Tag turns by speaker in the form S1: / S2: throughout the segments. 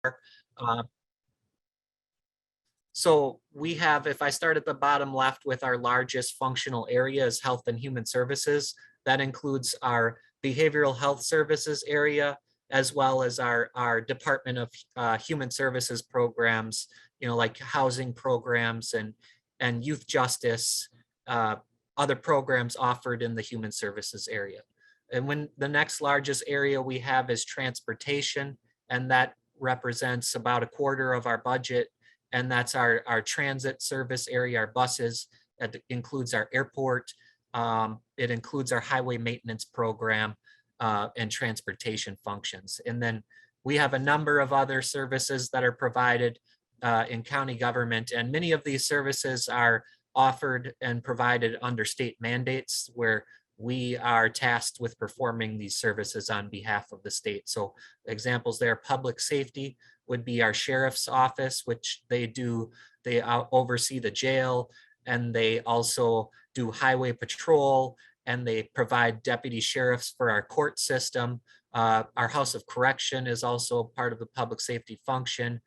S1: Uh, so we have, if I start at the bottom left with our largest functional area is health and human services, that includes our behavioral health services area, as well as our Department of Human Services programs, like housing programs and youth justice, other programs offered in the human services area. And when the next largest area we have is transportation, and that represents about a quarter of our budget. And that's our transit service area, our buses. It includes our airport. It includes our highway maintenance program and transportation functions. And then we have a number of other services that are provided in county government. And many of these services are offered and provided under state mandates, where we are tasked with performing these services on behalf of the state. So examples there: public safety would be our sheriff's office, which they oversee the jail, and they also do highway patrol, and they provide deputy sheriffs for our court system. Our House of Correction is also part of the public safety function.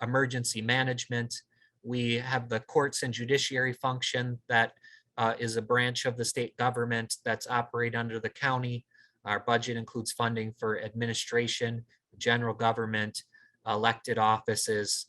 S1: Emergency management. We have the courts and judiciary function that is a branch of the state government that's operated under the county. Our budget includes funding for administration, general government, elected offices,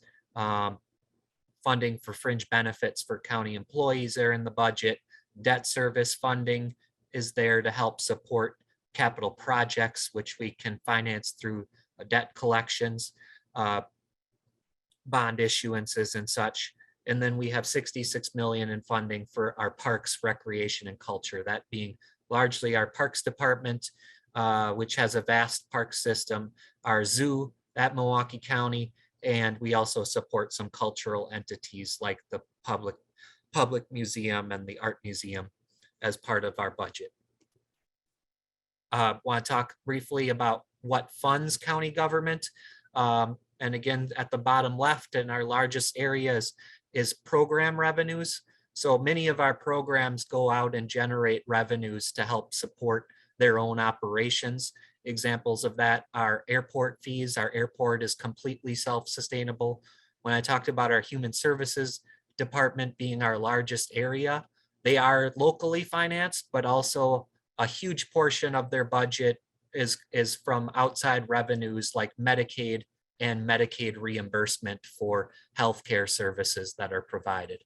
S1: funding for fringe benefits for county employees are in the budget. Debt service funding is there to help support capital projects, which we can finance through debt collections, bond issuances and such. And then we have 66 million in funding for our parks, recreation, and culture, that being largely our parks department, which has a vast park system, our zoo at Milwaukee County, and we also support some cultural entities like the public museum and the art museum as part of our budget. Want to talk briefly about what funds county government. And again, at the bottom left in our largest areas is program revenues. So many of our programs go out and generate revenues to help support their own operations. Examples of that are airport fees. Our airport is completely self-sustainable. When I talked about our human services department being our largest area, they are locally financed, but also a huge portion of their budget is from outside revenues like Medicaid and Medicaid reimbursement for healthcare services that are provided.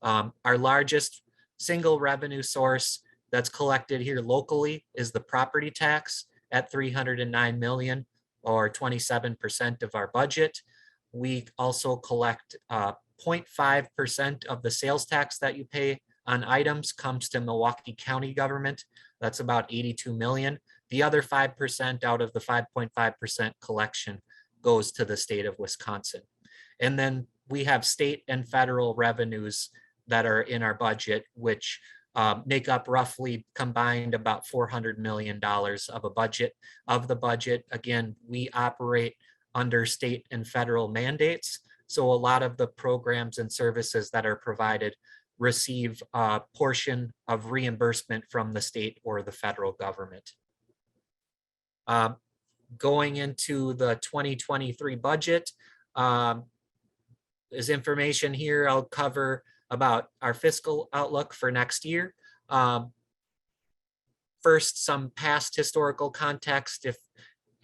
S1: Our largest single revenue source that's collected here locally is the property tax at 309 million, or 27% of our budget. We also collect 0.5% of the sales tax that you pay on items comes to Milwaukee County government. That's about 82 million. The other 5% out of the 5.5% collection goes to the state of Wisconsin. And then we have state and federal revenues that are in our budget, which make up roughly combined about $400 million of the budget. Again, we operate under state and federal mandates. So a lot of the programs and services that are provided receive a portion of reimbursement from the state or the federal government. Going into the 2023 budget, there's information here. I'll cover about our fiscal outlook for next year. First, some past historical context, if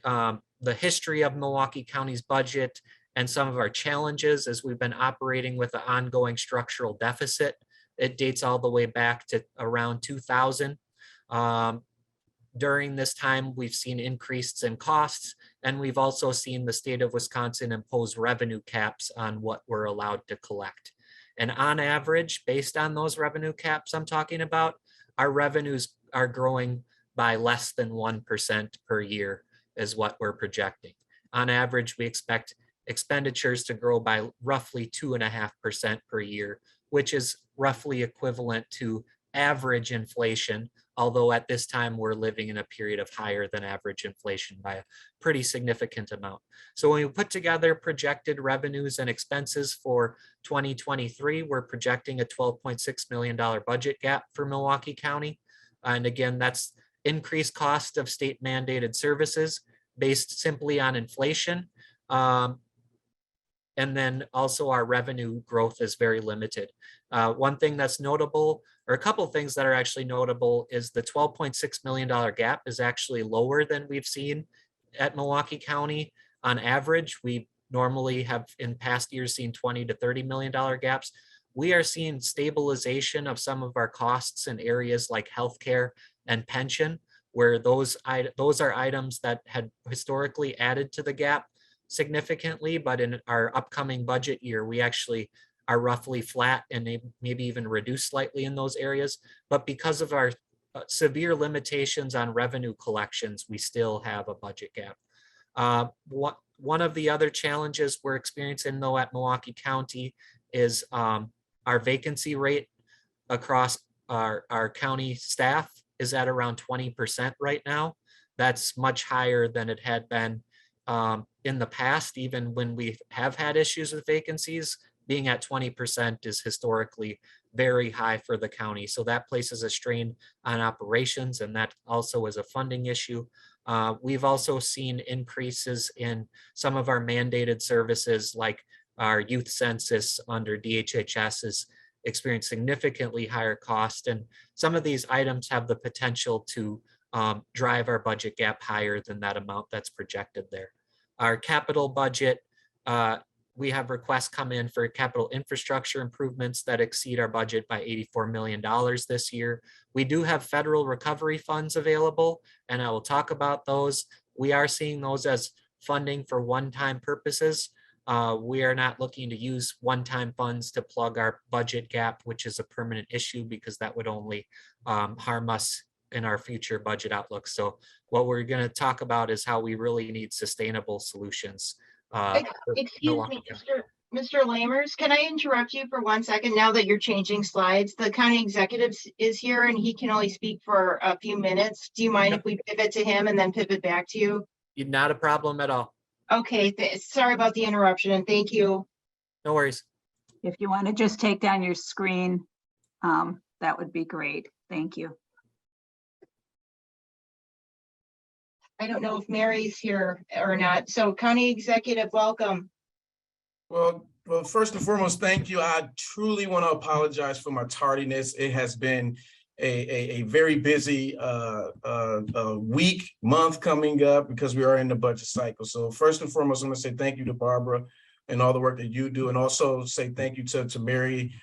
S1: the history of Milwaukee County's budget and some of our challenges as we've been operating with an ongoing structural deficit. It dates all the way back to around 2000. During this time, we've seen increases in costs, and we've also seen the state of Wisconsin impose revenue caps on what we're allowed to collect. And on average, based on those revenue caps I'm talking about, our revenues are growing by less than 1% per year is what we're projecting. On average, we expect expenditures to grow by roughly 2.5% per year, which is roughly equivalent to average inflation, although at this time we're living in a period of higher than average inflation by a pretty significant amount. So when we put together projected revenues and expenses for 2023, we're projecting a $12.6 million budget gap for Milwaukee County. And again, that's increased cost of state mandated services based simply on inflation. And then also our revenue growth is very limited. One thing that's notable, or a couple of things that are actually notable, is the $12.6 million gap is actually lower than we've seen at Milwaukee County. On average, we normally have in past years seen $20 to $30 million gaps. We are seeing stabilization of some of our costs in areas like healthcare and pension, where those are items that had historically added to the gap significantly, but in our upcoming budget year, we actually are roughly flat and maybe even reduced slightly in those areas. But because of our severe limitations on revenue collections, we still have a budget gap. One of the other challenges we're experiencing though at Milwaukee County is our vacancy rate across our county staff is at around 20% right now. That's much higher than it had been in the past, even when we have had issues with vacancies. Being at 20% is historically very high for the county. So that places a strain on operations, and that also is a funding issue. We've also seen increases in some of our mandated services, like our youth census under DHHS is experienced significantly higher cost. And some of these items have the potential to drive our budget gap higher than that amount that's projected there. Our capital budget, we have requests come in for capital infrastructure improvements that exceed our budget by $84 million this year. We do have federal recovery funds available, and I will talk about those. We are seeing those as funding for one-time purposes. We are not looking to use one-time funds to plug our budget gap, which is a permanent issue, because that would only harm us in our future budget outlook. So what we're going to talk about is how we really need sustainable solutions.
S2: Excuse me, Mr. Lammers, can I interrupt you for 1 second? Now that you're changing slides, the county executive is here and he can only speak for a few minutes. Do you mind if we pivot to him and then pivot back to you?
S1: Not a problem at all.
S2: Okay, sorry about the interruption, and thank you.
S1: No worries.
S3: If you want to just take down your screen, that would be great. Thank you.
S2: I don't know if Mary's here or not. So County Executive, welcome.
S4: Well, first and foremost, thank you. I truly want to apologize for my tardiness. It has been a very busy week, month coming up, because we are in the budget cycle. So first and foremost, I'm going to say thank you to Barbara and all the work that you do, and also say thank you to Mary,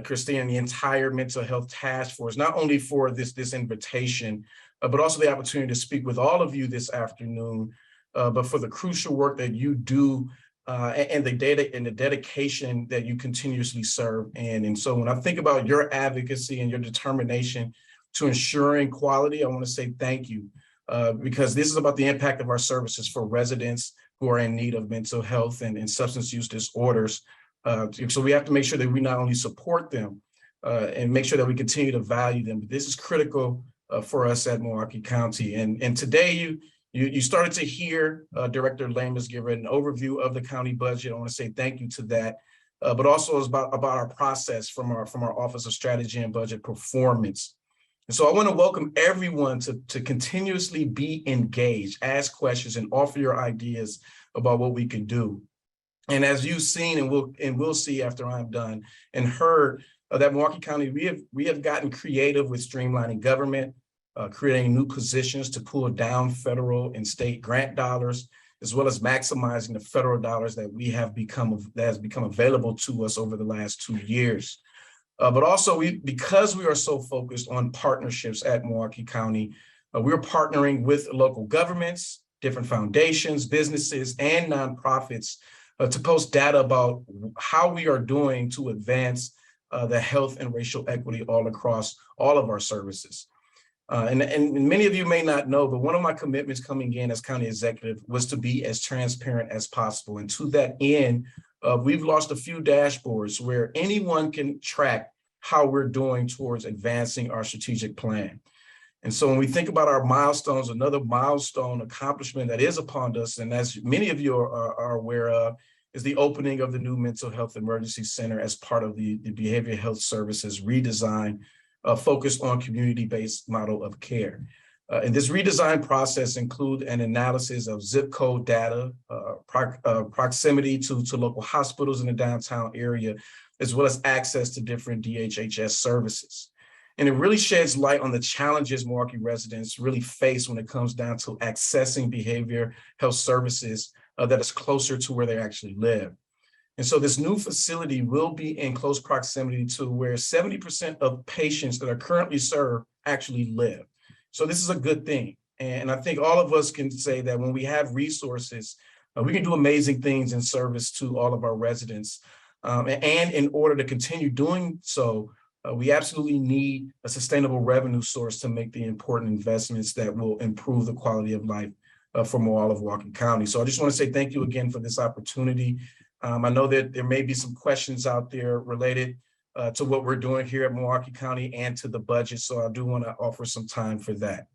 S4: Christine, and the entire mental health task force, not only for this invitation, but also the opportunity to speak with all of you this afternoon, but for the crucial work that you do and the data and the dedication that you continuously serve in. And so when I think about your advocacy and your determination to ensuring quality, I want to say thank you, because this is about the impact of our services for residents who are in need of mental health and substance use disorders. So we have to make sure that we not only support them and make sure that we continue to value them, but this is critical for us at Milwaukee County. And today you started to hear Director Lammers give an overview of the county budget. I want to say thank you to that, but also it's about our process from our Office of Strategy and Budget Performance. And so I want to welcome everyone to continuously be engaged, ask questions, and offer your ideas about what we can do. And as you've seen and will see after I'm done and heard, that Milwaukee County, we have gotten creative with streamlining government, creating new positions to pull down federal and state grant dollars, as well as maximizing the federal dollars that has become available to us over the last 2 years. But also, because we are so focused on partnerships at Milwaukee County, we're partnering with local governments, different foundations, businesses, and nonprofits to post data about how we are doing to advance the health and racial equity all across all of our services. And many of you may not know, but one of my commitments coming in as county executive was to be as transparent as possible. And to that end, we've launched a few dashboards where anyone can track how we're doing towards advancing our strategic plan. And so when we think about our milestones, another milestone accomplishment that is upon us, and as many of you are aware of, is the opening of the new Mental Health Emergency Center as part of the Behavioral Health Services redesign focused on community-based model of care. And this redesign process include an analysis of zip code data, proximity to local hospitals in the downtown area, as well as access to different DHHS services. And it really sheds light on the challenges Milwaukee residents really face when it comes down to accessing behavior health services that is closer to where they actually live. And so this new facility will be in close proximity to where 70% of patients that are currently served actually live. So this is a good thing. And I think all of us can say that when we have resources, we can do amazing things in service to all of our residents. And in order to continue doing so, we absolutely need a sustainable revenue source to make the important investments that will improve the quality of life for all of Milwaukee County. So I just want to say thank you again for this opportunity. I know that there may be some questions out there related to what we're doing here at Milwaukee County and to the budget. So I do want to offer some time for that.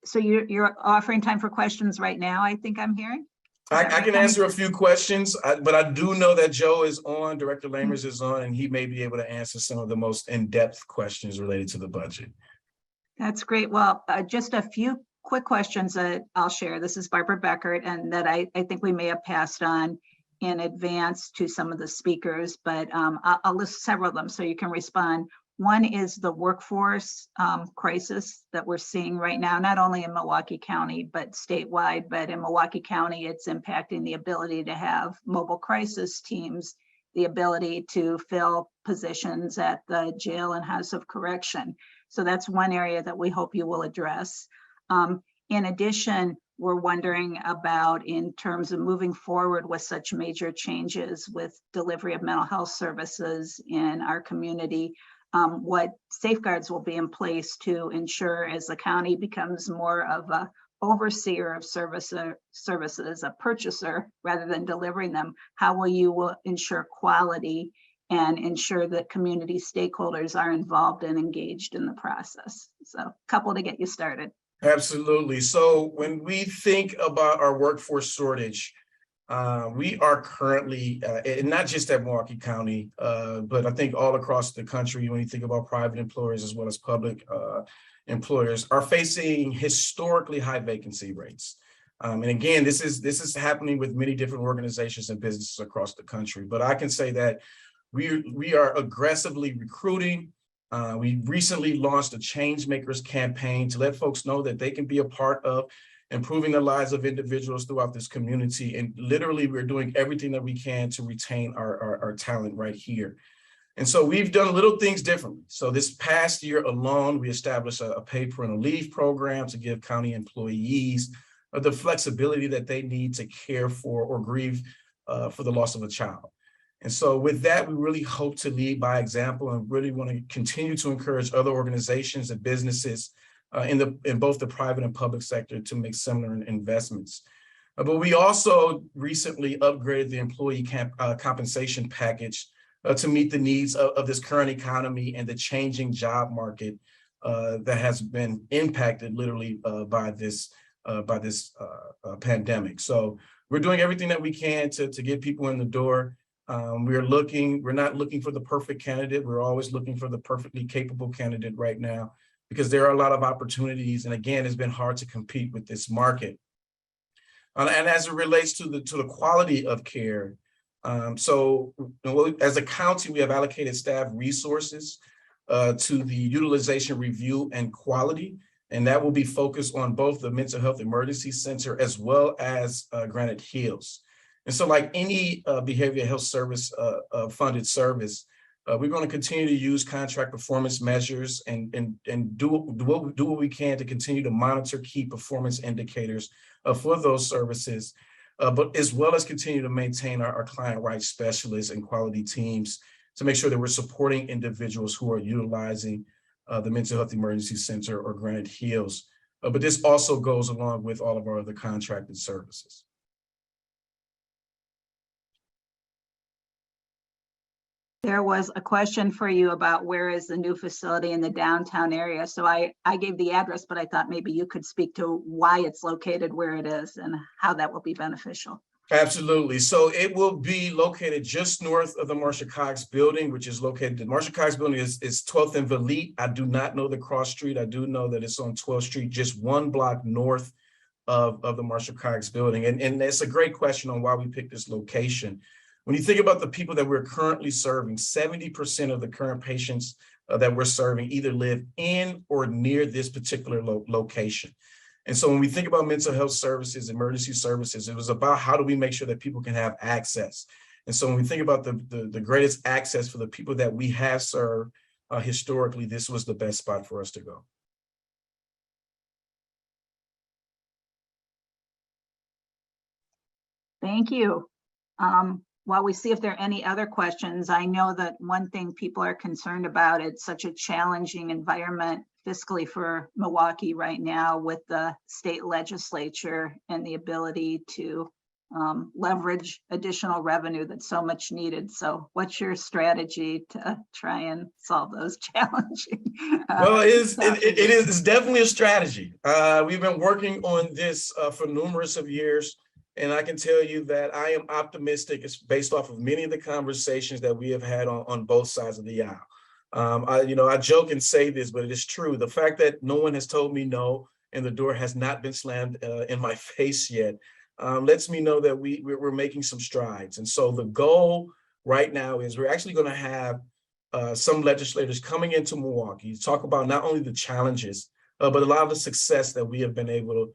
S3: So you're offering time for questions right now, I think I'm hearing?
S4: I can answer a few questions, but I do know that Joe is on, Director Lamers is on, and he may be able to answer some of the most in-depth questions related to the budget.
S3: That's great. Well, just a few quick questions that I'll share. This is Barbara Beckert, and that I think we may have passed on in advance to some of the speakers, but I'll list several of them so you can respond. One is the workforce crisis that we're seeing right now, not only in Milwaukee County, but statewide, but in Milwaukee County, it's impacting the ability to have mobile crisis teams, the ability to fill positions at the jail and house of correction. So that's one area that we hope you will address. In addition, we're wondering about, in terms of moving forward with such major changes with delivery of mental health services in our community, what safeguards will be in place to ensure, as the county becomes more of a overseer of services, a purchaser rather than delivering them, how will you ensure quality and ensure that community stakeholders are involved and engaged in the process? So a couple to get you started.
S4: Absolutely. So when we think about our workforce shortage, we are currently, and not just at Milwaukee County, but I think all across the country, when you think about private employers as well as public employers, are facing historically high vacancy rates. And again, this is happening with many different organizations and businesses across the country. But I can say that we are aggressively recruiting. We recently launched a Change Makers campaign to let folks know that they can be a part of improving the lives of individuals throughout this community. And literally, we're doing everything that we can to retain our talent right here. And so we've done little things differently. So this past year alone, we established a paid parental leave program to give county employees the flexibility that they need to care for or grieve for the loss of a child. And so with that, we really hope to lead by example and really want to continue to encourage other organizations and businesses in both the private and public sector to make similar investments. But we also recently upgraded the employee compensation package to meet the needs of this current economy and the changing job market that has been impacted literally by this pandemic. So we're doing everything that we can to get people in the door. We're not looking for the perfect candidate. We're always looking for the perfectly capable candidate right now, because there are a lot of opportunities. And again, it's been hard to compete with this market. And as it relates to the quality of care, so as a county, we have allocated staff resources to the utilization review and quality, and that will be focused on both the Mental Health Emergency Center as well as Granite Hills. And so like any behavioral health service funded service, we're going to continue to use contract performance measures and do what we can to continue to monitor key performance indicators for those services, but as well as continue to maintain our client rights specialists and quality teams to make sure that we're supporting individuals who are utilizing the Mental Health Emergency Center or Granite Hills. But this also goes along with all of our other contracted services.
S3: There was a question for you about where is the new facility in the downtown area. So I gave the address, but I thought maybe you could speak to why it's located where it is and how that will be beneficial.
S4: Absolutely. So it will be located just north of the Marcia Cox building, which is located, the Marcia Cox building is 12th and Valete. I do not know the cross street. I do know that it's on 12th Street, just one block north of the Marcia Cox building. And it's a great question on why we picked this location. When you think about the people that we're currently serving, 70% of the current patients that we're serving either live in or near this particular location. And so when we think about mental health services, emergency services, it was about how do we make sure that people can have access. And so when we think about the greatest access for the people that we have served historically, this was the best spot for us to go.
S3: Thank you. While we see if there are any other questions, I know that one thing people are concerned about, it's such a challenging environment fiscally for Milwaukee right now with the state legislature and the ability to leverage additional revenue that's so much needed. So what's your strategy to try and solve those challenging?
S4: Well, it's definitely a strategy. We've been working on this for numerous of years. And I can tell you that I am optimistic. It's based off of many of the conversations that we have had on both sides of the aisle. I joke and say this, but it is true. The fact that no one has told me no and the door has not been slammed in my face yet lets me know that we're making some strides. And so the goal right now is we're actually going to have some legislators coming into Milwaukee to talk about not only the challenges, but a lot of the success that we have been able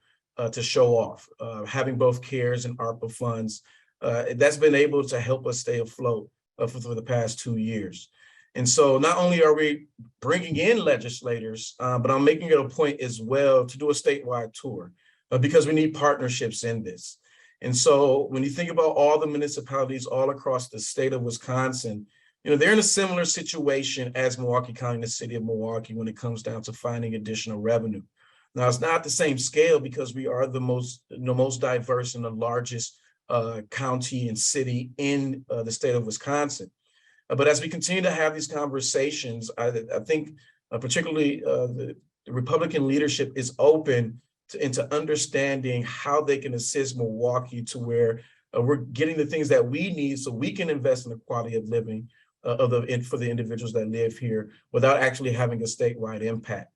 S4: to show off, having both CARES and ARPA funds. That's been able to help us stay afloat for the past 2 years. And so not only are we bringing in legislators, but I'm making it a point as well to do a statewide tour because we need partnerships in this. And so when you think about all the municipalities all across the state of Wisconsin, they're in a similar situation as Milwaukee County and the city of Milwaukee when it comes down to finding additional revenue. Now, it's not the same scale because we are the most diverse and the largest county and city in the state of Wisconsin. But as we continue to have these conversations, I think particularly the Republican leadership is open into understanding how they can assist Milwaukee to where we're getting the things that we need so we can invest in the quality of living for the individuals that live here without actually having a statewide impact.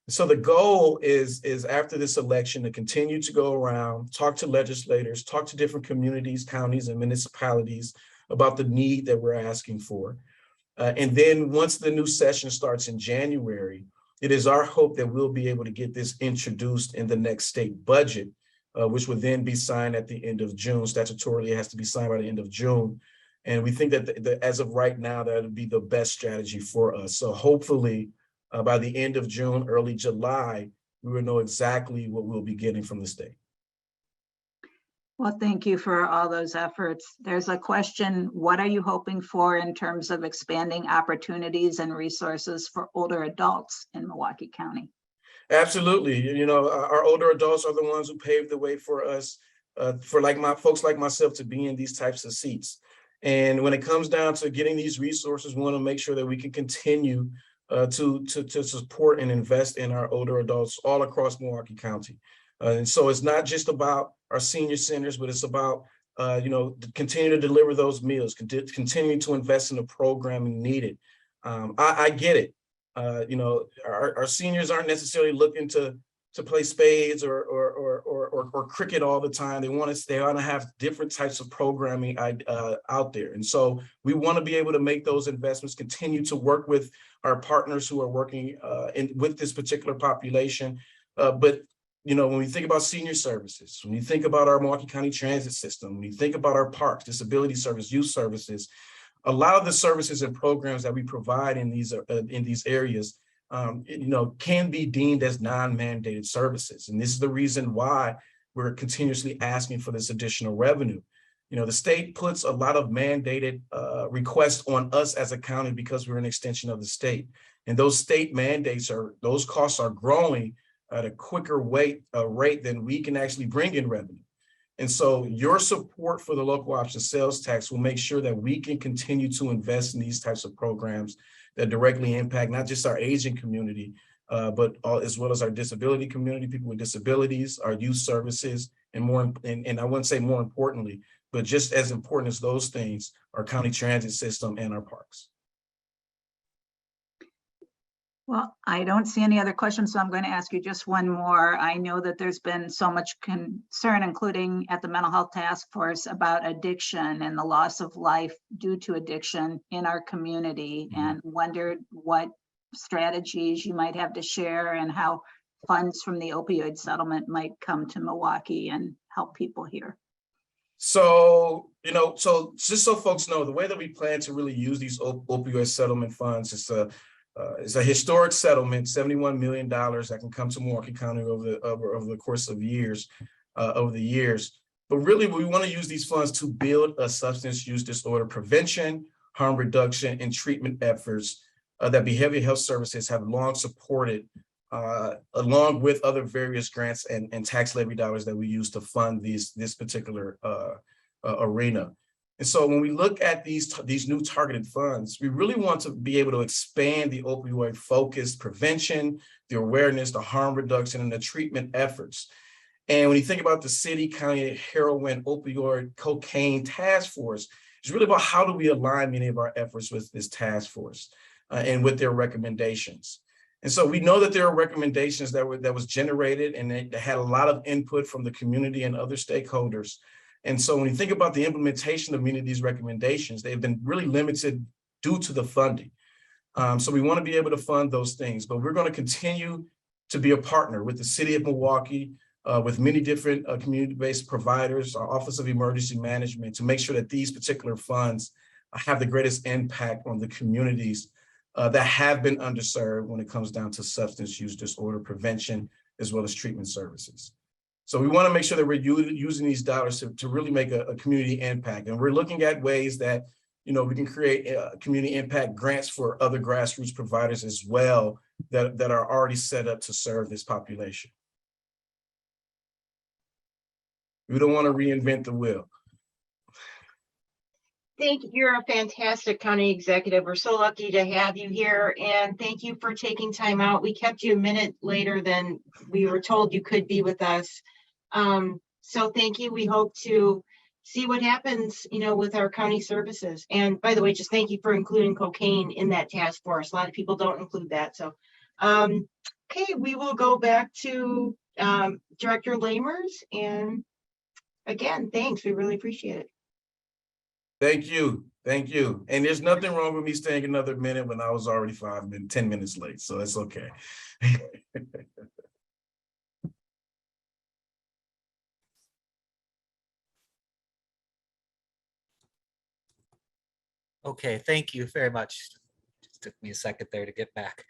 S4: So the goal is after this election to continue to go around, talk to legislators, talk to different communities, counties, and municipalities about the need that we're asking for. And then once the new session starts in January, it is our hope that we'll be able to get this introduced in the next state budget, which will then be signed at the end of June. Statutorily, it has to be signed by the end of June. And we think that as of right now, that would be the best strategy for us. So hopefully, by the end of June, early July, we will know exactly what we'll be getting from the state.
S3: Well, thank you for all those efforts. There's a question, what are you hoping for in terms of expanding opportunities and resources for older adults in Milwaukee County?
S4: Absolutely. Our older adults are the ones who paved the way for us, for folks like myself to be in these types of seats. And when it comes down to getting these resources, we want to make sure that we can continue to support and invest in our older adults all across Milwaukee County. And so it's not just about our senior centers, but it's about, continue to deliver those meals, continue to invest in the programming needed. I get it. Our seniors aren't necessarily looking to play spades or cricket all the time. They want to have different types of programming out there. And so we want to be able to make those investments, continue to work with our partners who are working with this particular population. But when we think about senior services, when you think about our Milwaukee County transit system, when you think about our parks, disability service, youth services, a lot of the services and programs that we provide in these areas can be deemed as non-mandated services. And this is the reason why we're continuously asking for this additional revenue. The state puts a lot of mandated requests on us as a county because we're an extension of the state. And those state mandates those costs are growing at a quicker rate than we can actually bring in revenue. And so your support for the local option sales tax will make sure that we can continue to invest in these types of programs that directly impact not just our aging community, but as well as our disability community, people with disabilities, our youth services, and I wouldn't say more importantly, but just as important as those things, our county transit system and our parks.
S3: Well, I don't see any other questions, so I'm going to ask you just one more. I know that there's been so much concern, including at the Mental Health Task Force, about addiction and the loss of life due to addiction in our community, and wondered what strategies you might have to share and how funds from the opioid settlement might come to Milwaukee and help people here.
S4: So, so just so folks know, the way that we plan to really use these opioid settlement funds is a historic settlement, $71 million that can come to Milwaukee County over the course of years, over the years. But really, we want to use these funds to build a substance use disorder prevention, harm reduction, and treatment efforts that behavioral health services have long supported, along with other various grants and tax levy dollars that we use to fund this particular arena. And so when we look at these new targeted funds, we really want to be able to expand the opioid focused prevention, the awareness, the harm reduction, and the treatment efforts. And when you think about the city, county, heroin, opioid, cocaine task force, it's really about how do we align many of our efforts with this task force and with their recommendations. And so we know that there are recommendations that was generated, and they had a lot of input from the community and other stakeholders. And so when you think about the implementation of many of these recommendations, they've been really limited due to the funding. So we want to be able to fund those things, but we're going to continue to be a partner with the city of Milwaukee, with many different community-based providers, our Office of Emergency Management, to make sure that these particular funds have the greatest impact on the communities that have been underserved when it comes down to substance use disorder prevention, as well as treatment services. So we want to make sure that we're using these dollars to really make a community impact. And we're looking at ways that, we can create community impact grants for other grassroots providers as well that are already set up to serve this population. We don't want to reinvent the wheel.
S2: Thank you. You're a fantastic county executive. We're so lucky to have you here, and thank you for taking time out. We kept you a minute later than we were told you could be with us. So thank you. We hope to see what happens, with our county services. And by the way, just thank you for including cocaine in that task force. A lot of people don't include that. So, okay, we will go back to Director Lamers. And again, thanks. We really appreciate it.
S4: Thank you. Thank you. And there's nothing wrong with me staying another minute when I was already 10 minutes late. So it's okay.
S1: Okay, thank you very much. Just took me a second there to get back.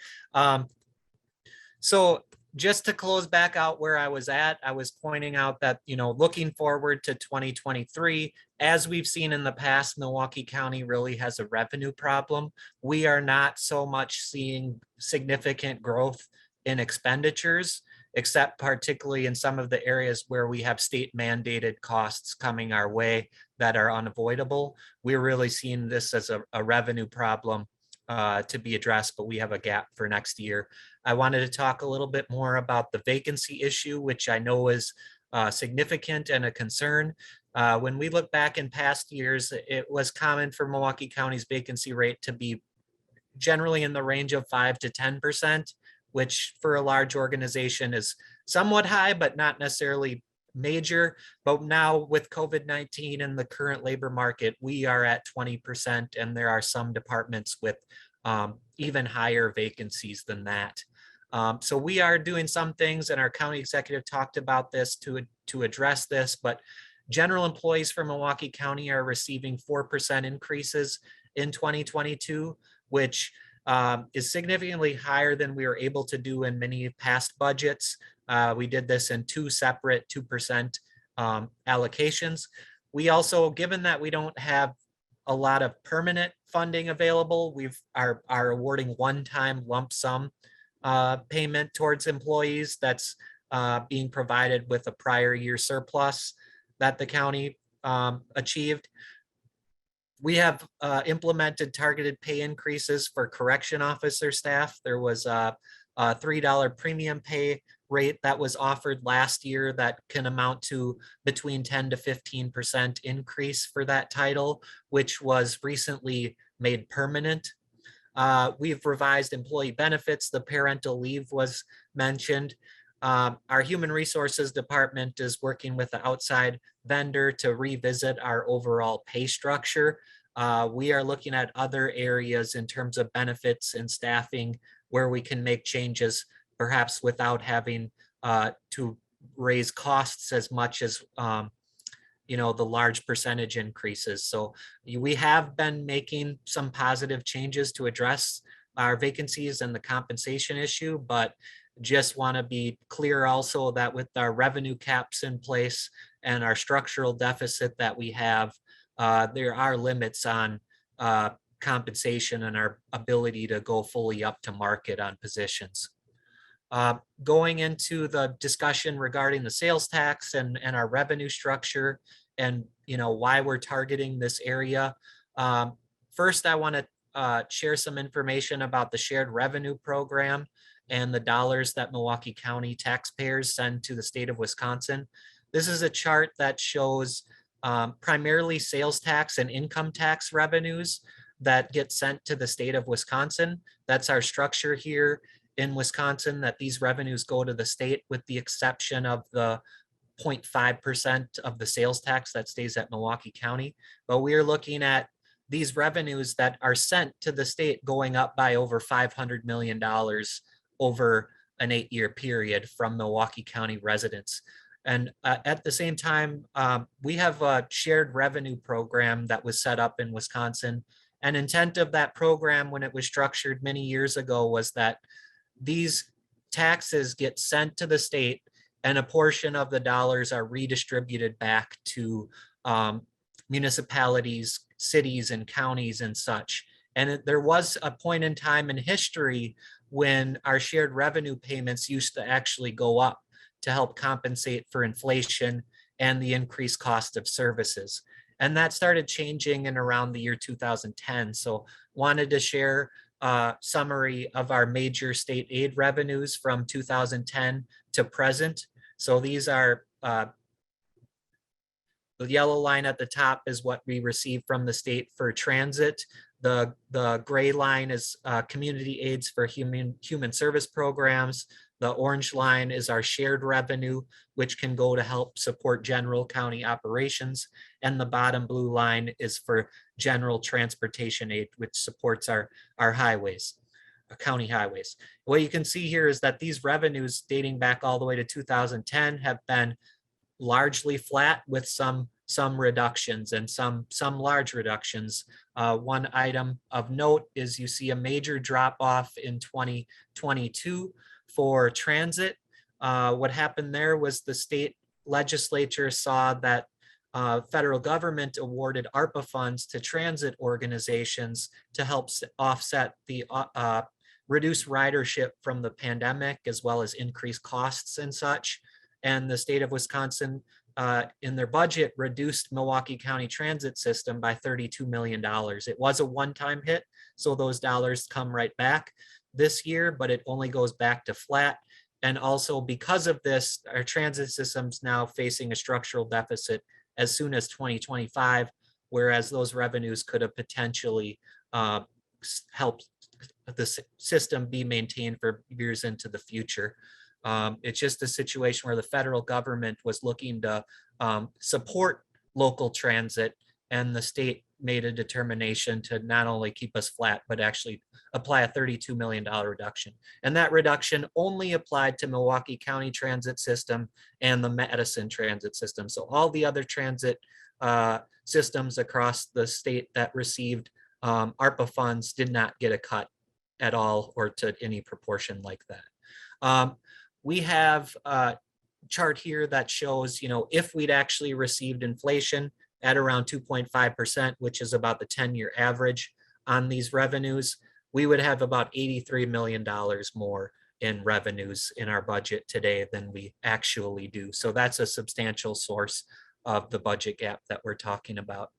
S1: So just to close back out where I was at, I was pointing out that, looking forward to 2023, as we've seen in the past, Milwaukee County really has a revenue problem. We are not so much seeing significant growth in expenditures, except particularly in some of the areas where we have state mandated costs coming our way that are unavoidable. We're really seeing this as a revenue problem to be addressed, but we have a gap for next year. I wanted to talk a little bit more about the vacancy issue, which I know is significant and a concern. When we look back in past years, it was common for Milwaukee County's vacancy rate to be generally in the range of 5 to 10%, which for a large organization is somewhat high, but not necessarily major. But now with COVID-19 and the current labor market, we are at 20%, and there are some departments with even higher vacancies than that. So we are doing some things, and our county executive talked about this to address this, but general employees from Milwaukee County are receiving 4% increases in 2022, which is significantly higher than we were able to do in many past budgets. We did this in 2 separate 2% allocations. We also, given that we don't have a lot of permanent funding available, we are awarding one-time lump sum payment towards employees that's being provided with a prior year surplus. that the county achieved. We have implemented targeted pay increases for correction officer staff. There was a $3 premium pay rate that was offered last year that can amount to between 10 to 15% increase for that title, which was recently made permanent. We've revised employee benefits. The parental leave was mentioned. Our human resources department is working with the outside vendor to revisit our overall pay structure. We are looking at other areas in terms of benefits and staffing where we can make changes, perhaps without having to raise costs as much as the large percentage increases. So we have been making some positive changes to address our vacancies and the compensation issue, but just want to be clear also that with our revenue caps in place and our structural deficit that we have, there are limits on compensation and our ability to go fully up to market on positions. Going into the discussion regarding the sales tax and our revenue structure and why we're targeting this area. First, I want to share some information about the shared revenue program and the dollars that Milwaukee County taxpayers send to the state of Wisconsin. This is a chart that shows primarily sales tax and income tax revenues that get sent to the state of Wisconsin. That's our structure here in Wisconsin, that these revenues go to the state with the exception of the 0.5% of the sales tax that stays at Milwaukee County. But we are looking at these revenues that are sent to the state going up by over $500 million over an 8-year period from Milwaukee County residents. And at the same time, we have a shared revenue program that was set up in Wisconsin. An intent of that program when it was structured many years ago was that these taxes get sent to the state and a portion of the dollars are redistributed back to municipalities, cities, and counties and such. And there was a point in time in history when our shared revenue payments used to actually go up to help compensate for inflation and the increased cost of services. And that started changing in around the year 2010. So wanted to share a summary of our major state aid revenues from 2010 to present. So these are, the yellow line at the top is what we receive from the state for transit. The gray line is community aids for human service programs. The orange line is our shared revenue, which can go to help support general county operations. And the bottom blue line is for general transportation aid, which supports our highways, our county highways. What you can see here is that these revenues dating back all the way to 2010 have been largely flat with some reductions and some large reductions. One item of note is you see a major drop off in 2022 for transit. What happened there was the state legislature saw that federal government awarded ARPA funds to transit organizations to help offset the reduced ridership from the pandemic, as well as increased costs and such. And the state of Wisconsin in their budget reduced Milwaukee County transit system by $32 million. It was a one-time hit, so those dollars come right back this year, but it only goes back to flat. And also because of this, our transit system's now facing a structural deficit as soon as 2025, whereas those revenues could have potentially helped the system be maintained for years into the future. It's just a situation where the federal government was looking to support local transit, and the state made a determination to not only keep us flat, but actually apply a $32 million reduction. And that reduction only applied to Milwaukee County transit system and the Madison transit system. So all the other transit systems across the state that received ARPA funds did not get a cut at all or to any proportion like that. We have a chart here that shows, if we'd actually received inflation at around 2.5%, which is about the 10-year average on these revenues, we would have about $83 million more in revenues in our budget today than we actually do. So that's a substantial source of the budget gap that we're talking about.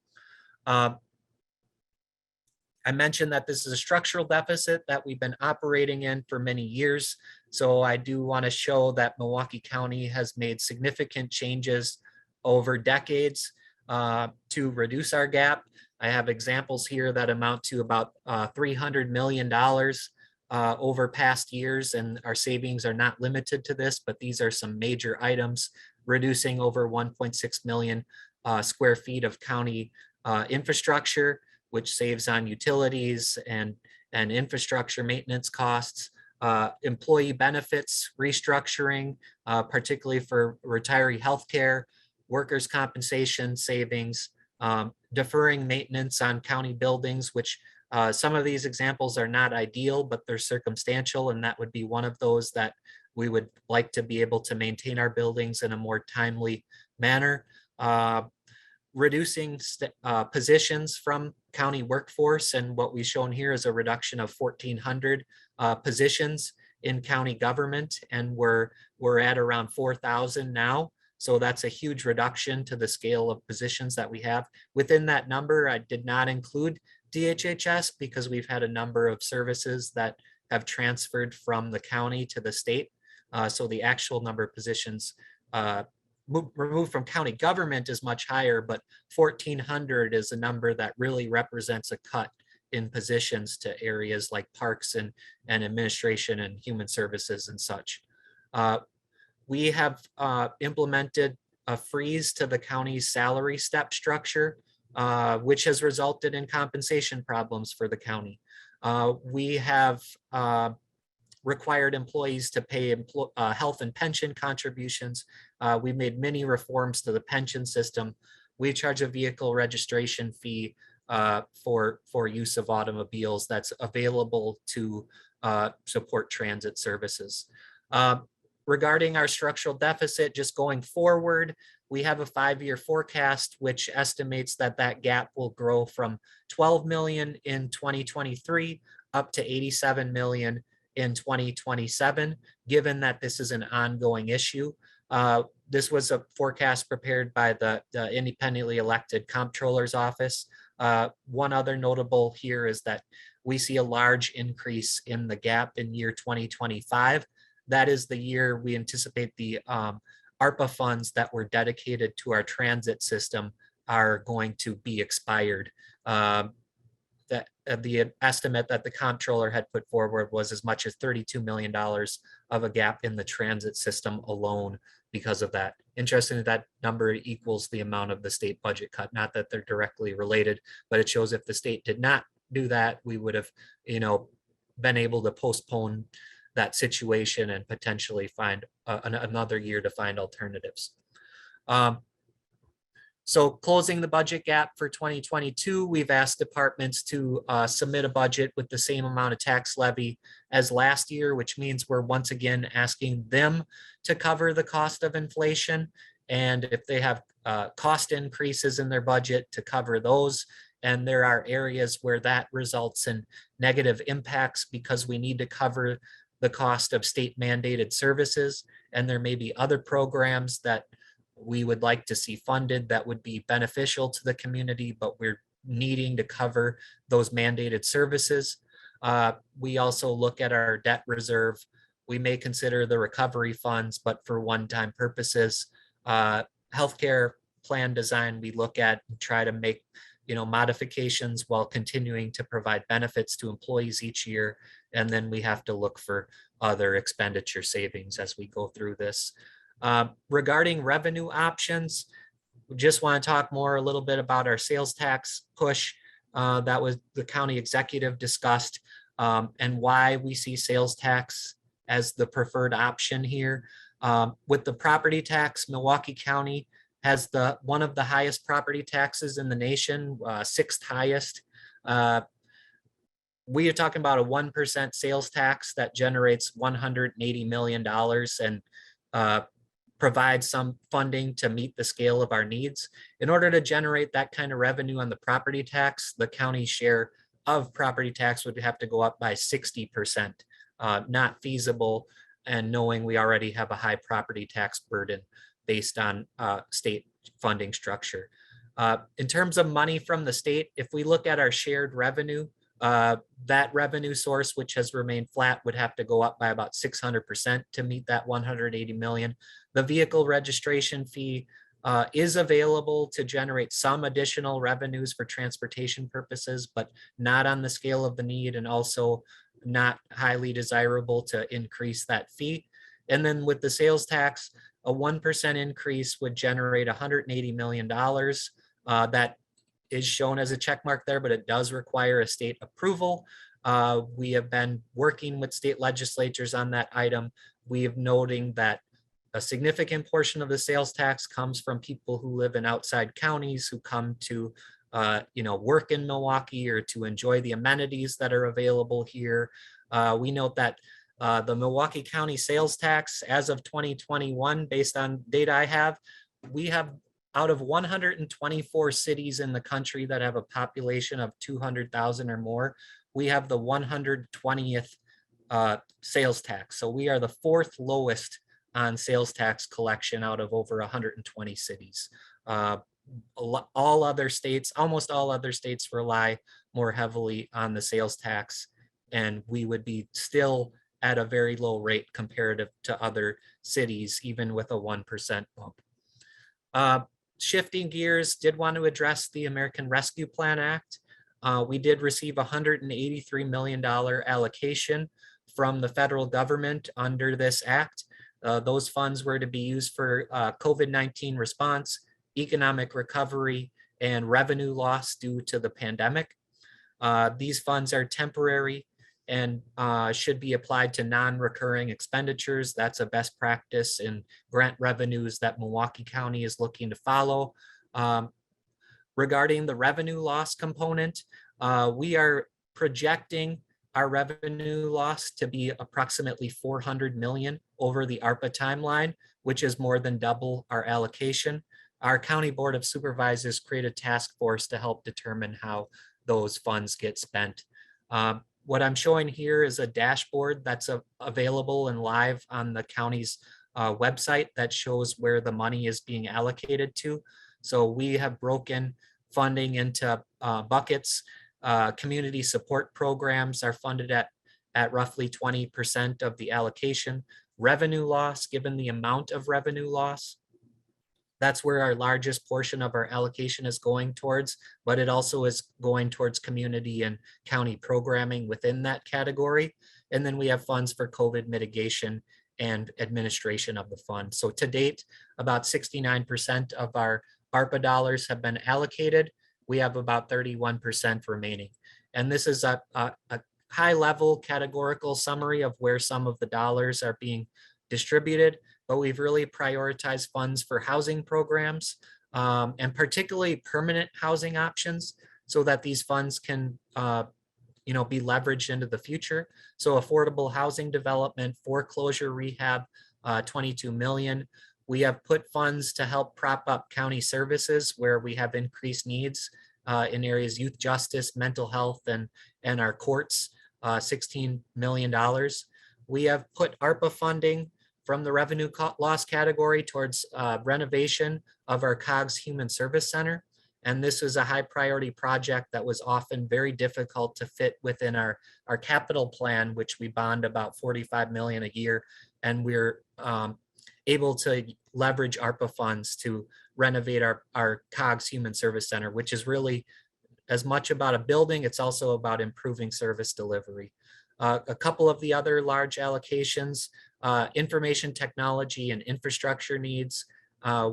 S1: I mentioned that this is a structural deficit that we've been operating in for many years. So I do want to show that Milwaukee County has made significant changes over decades to reduce our gap. I have examples here that amount to about $300 million over past years, and our savings are not limited to this, but these are some major items, reducing over 1.6 million square feet of county infrastructure, which saves on utilities and infrastructure maintenance costs, employee benefits restructuring, particularly for retiree healthcare, workers' compensation savings, deferring maintenance on county buildings, which some of these examples are not ideal, but they're circumstantial, and that would be one of those that we would like to be able to maintain our buildings in a more timely manner. Reducing positions from county workforce, and what we've shown here is a reduction of 1,400 positions in county government, and we're at around 4,000 now. So that's a huge reduction to the scale of positions that we have. Within that number, I did not include DHHS because we've had a number of services that have transferred from the county to the state. So the actual number of positions removed from county government is much higher, but 1,400 is a number that really represents a cut in positions to areas like parks and administration and human services and such. We have implemented a freeze to the county's salary step structure, which has resulted in compensation problems for the county. We have required employees to pay health and pension contributions. We made many reforms to the pension system. We charge a vehicle registration fee for use of automobiles that's available to support transit services. Regarding our structural deficit, just going forward, we have a 5-year forecast which estimates that that gap will grow from 12 million in 2023 up to 87 million in 2027, given that this is an ongoing issue. This was a forecast prepared by the independently elected comptroller's office. One other notable here is that we see a large increase in the gap in year 2025. That is the year we anticipate the ARPA funds that were dedicated to our transit system are going to be expired. That the estimate that the comptroller had put forward was as much as $32 million of a gap in the transit system alone because of that. Interestingly, that number equals the amount of the state budget cut, not that they're directly related, but it shows if the state did not do that, we would have, been able to postpone that situation and potentially find another year to find alternatives. So closing the budget gap for 2022, we've asked departments to submit a budget with the same amount of tax levy as last year, which means we're once again asking them to cover the cost of inflation. And if they have cost increases in their budget, to cover those. And there are areas where that results in negative impacts because we need to cover the cost of state mandated services. And there may be other programs that we would like to see funded that would be beneficial to the community, but we're needing to cover those mandated services. We also look at our debt reserve. We may consider the recovery funds, but for one-time purposes. Healthcare plan design, we look at and try to make modifications while continuing to provide benefits to employees each year. And then we have to look for other expenditure savings as we go through this. Regarding revenue options, we just want to talk more a little bit about our sales tax push that was the county executive discussed, and why we see sales tax as the preferred option here. With the property tax, Milwaukee County has one of the highest property taxes in the nation, 6th highest. We are talking about a 1% sales tax that generates $180 million and provide some funding to meet the scale of our needs. In order to generate that kind of revenue on the property tax, the county share of property tax would have to go up by 60%, not feasible, and knowing we already have a high property tax burden based on state funding structure. In terms of money from the state, if we look at our shared revenue, that revenue source, which has remained flat, would have to go up by about 600% to meet that 180 million. The vehicle registration fee is available to generate some additional revenues for transportation purposes, but not on the scale of the need, and also not highly desirable to increase that fee. And then with the sales tax, a 1% increase would generate $180 million. That is shown as a check mark there, but it does require a state approval. We have been working with state legislatures on that item. We have noting that a significant portion of the sales tax comes from people who live in outside counties, who come to work in Milwaukee or to enjoy the amenities that are available here. We note that the Milwaukee County sales tax as of 2021, based on data I have, we have out of 124 cities in the country that have a population of 200,000 or more, we have the 120th sales tax. So we are the fourth lowest on sales tax collection out of over 120 cities. All other states, almost all other states, rely more heavily on the sales tax, and we would be still at a very low rate comparative to other cities, even with a 1% bump. Shifting gears, did want to address the American Rescue Plan Act. We did receive $183 million allocation from the federal government under this act. Those funds were to be used for COVID-19 response, economic recovery, and revenue loss due to the pandemic. These funds are temporary and should be applied to non-recurring expenditures. That's a best practice in grant revenues that Milwaukee County is looking to follow. Regarding the revenue loss component, we are projecting our revenue loss to be approximately 400 million over the ARPA timeline, which is more than double our allocation. Our County Board of Supervisors create a task force to help determine how those funds get spent. What I'm showing here is a dashboard that's available and live on the county's website that shows where the money is being allocated to. So we have broken funding into buckets. Community support programs are funded at roughly 20% of the allocation. Revenue loss, given the amount of revenue loss, that's where our largest portion of our allocation is going towards, but it also is going towards community and county programming within that category. And then we have funds for COVID mitigation and administration of the fund. So to date, about 69% of our ARPA dollars have been allocated. We have about 31% remaining. And this is a high level categorical summary of where some of the dollars are being distributed, but we've really prioritized funds for housing programs and particularly permanent housing options so that these funds can be leveraged into the future. So affordable housing development, foreclosure rehab, 22 million. We have put funds to help prop up county services where we have increased needs in areas youth justice, mental health, and our courts, $16 million. We have put ARPA funding from the revenue loss category towards renovation of our COGS Human Service Center. And this is a high priority project that was often very difficult to fit within our capital plan, which we bond about 45 million a year. And we're able to leverage ARPA funds to renovate our COGS Human Service Center, which is really as much about a building, it's also about improving service delivery. A couple of the other large allocations, information technology and infrastructure needs.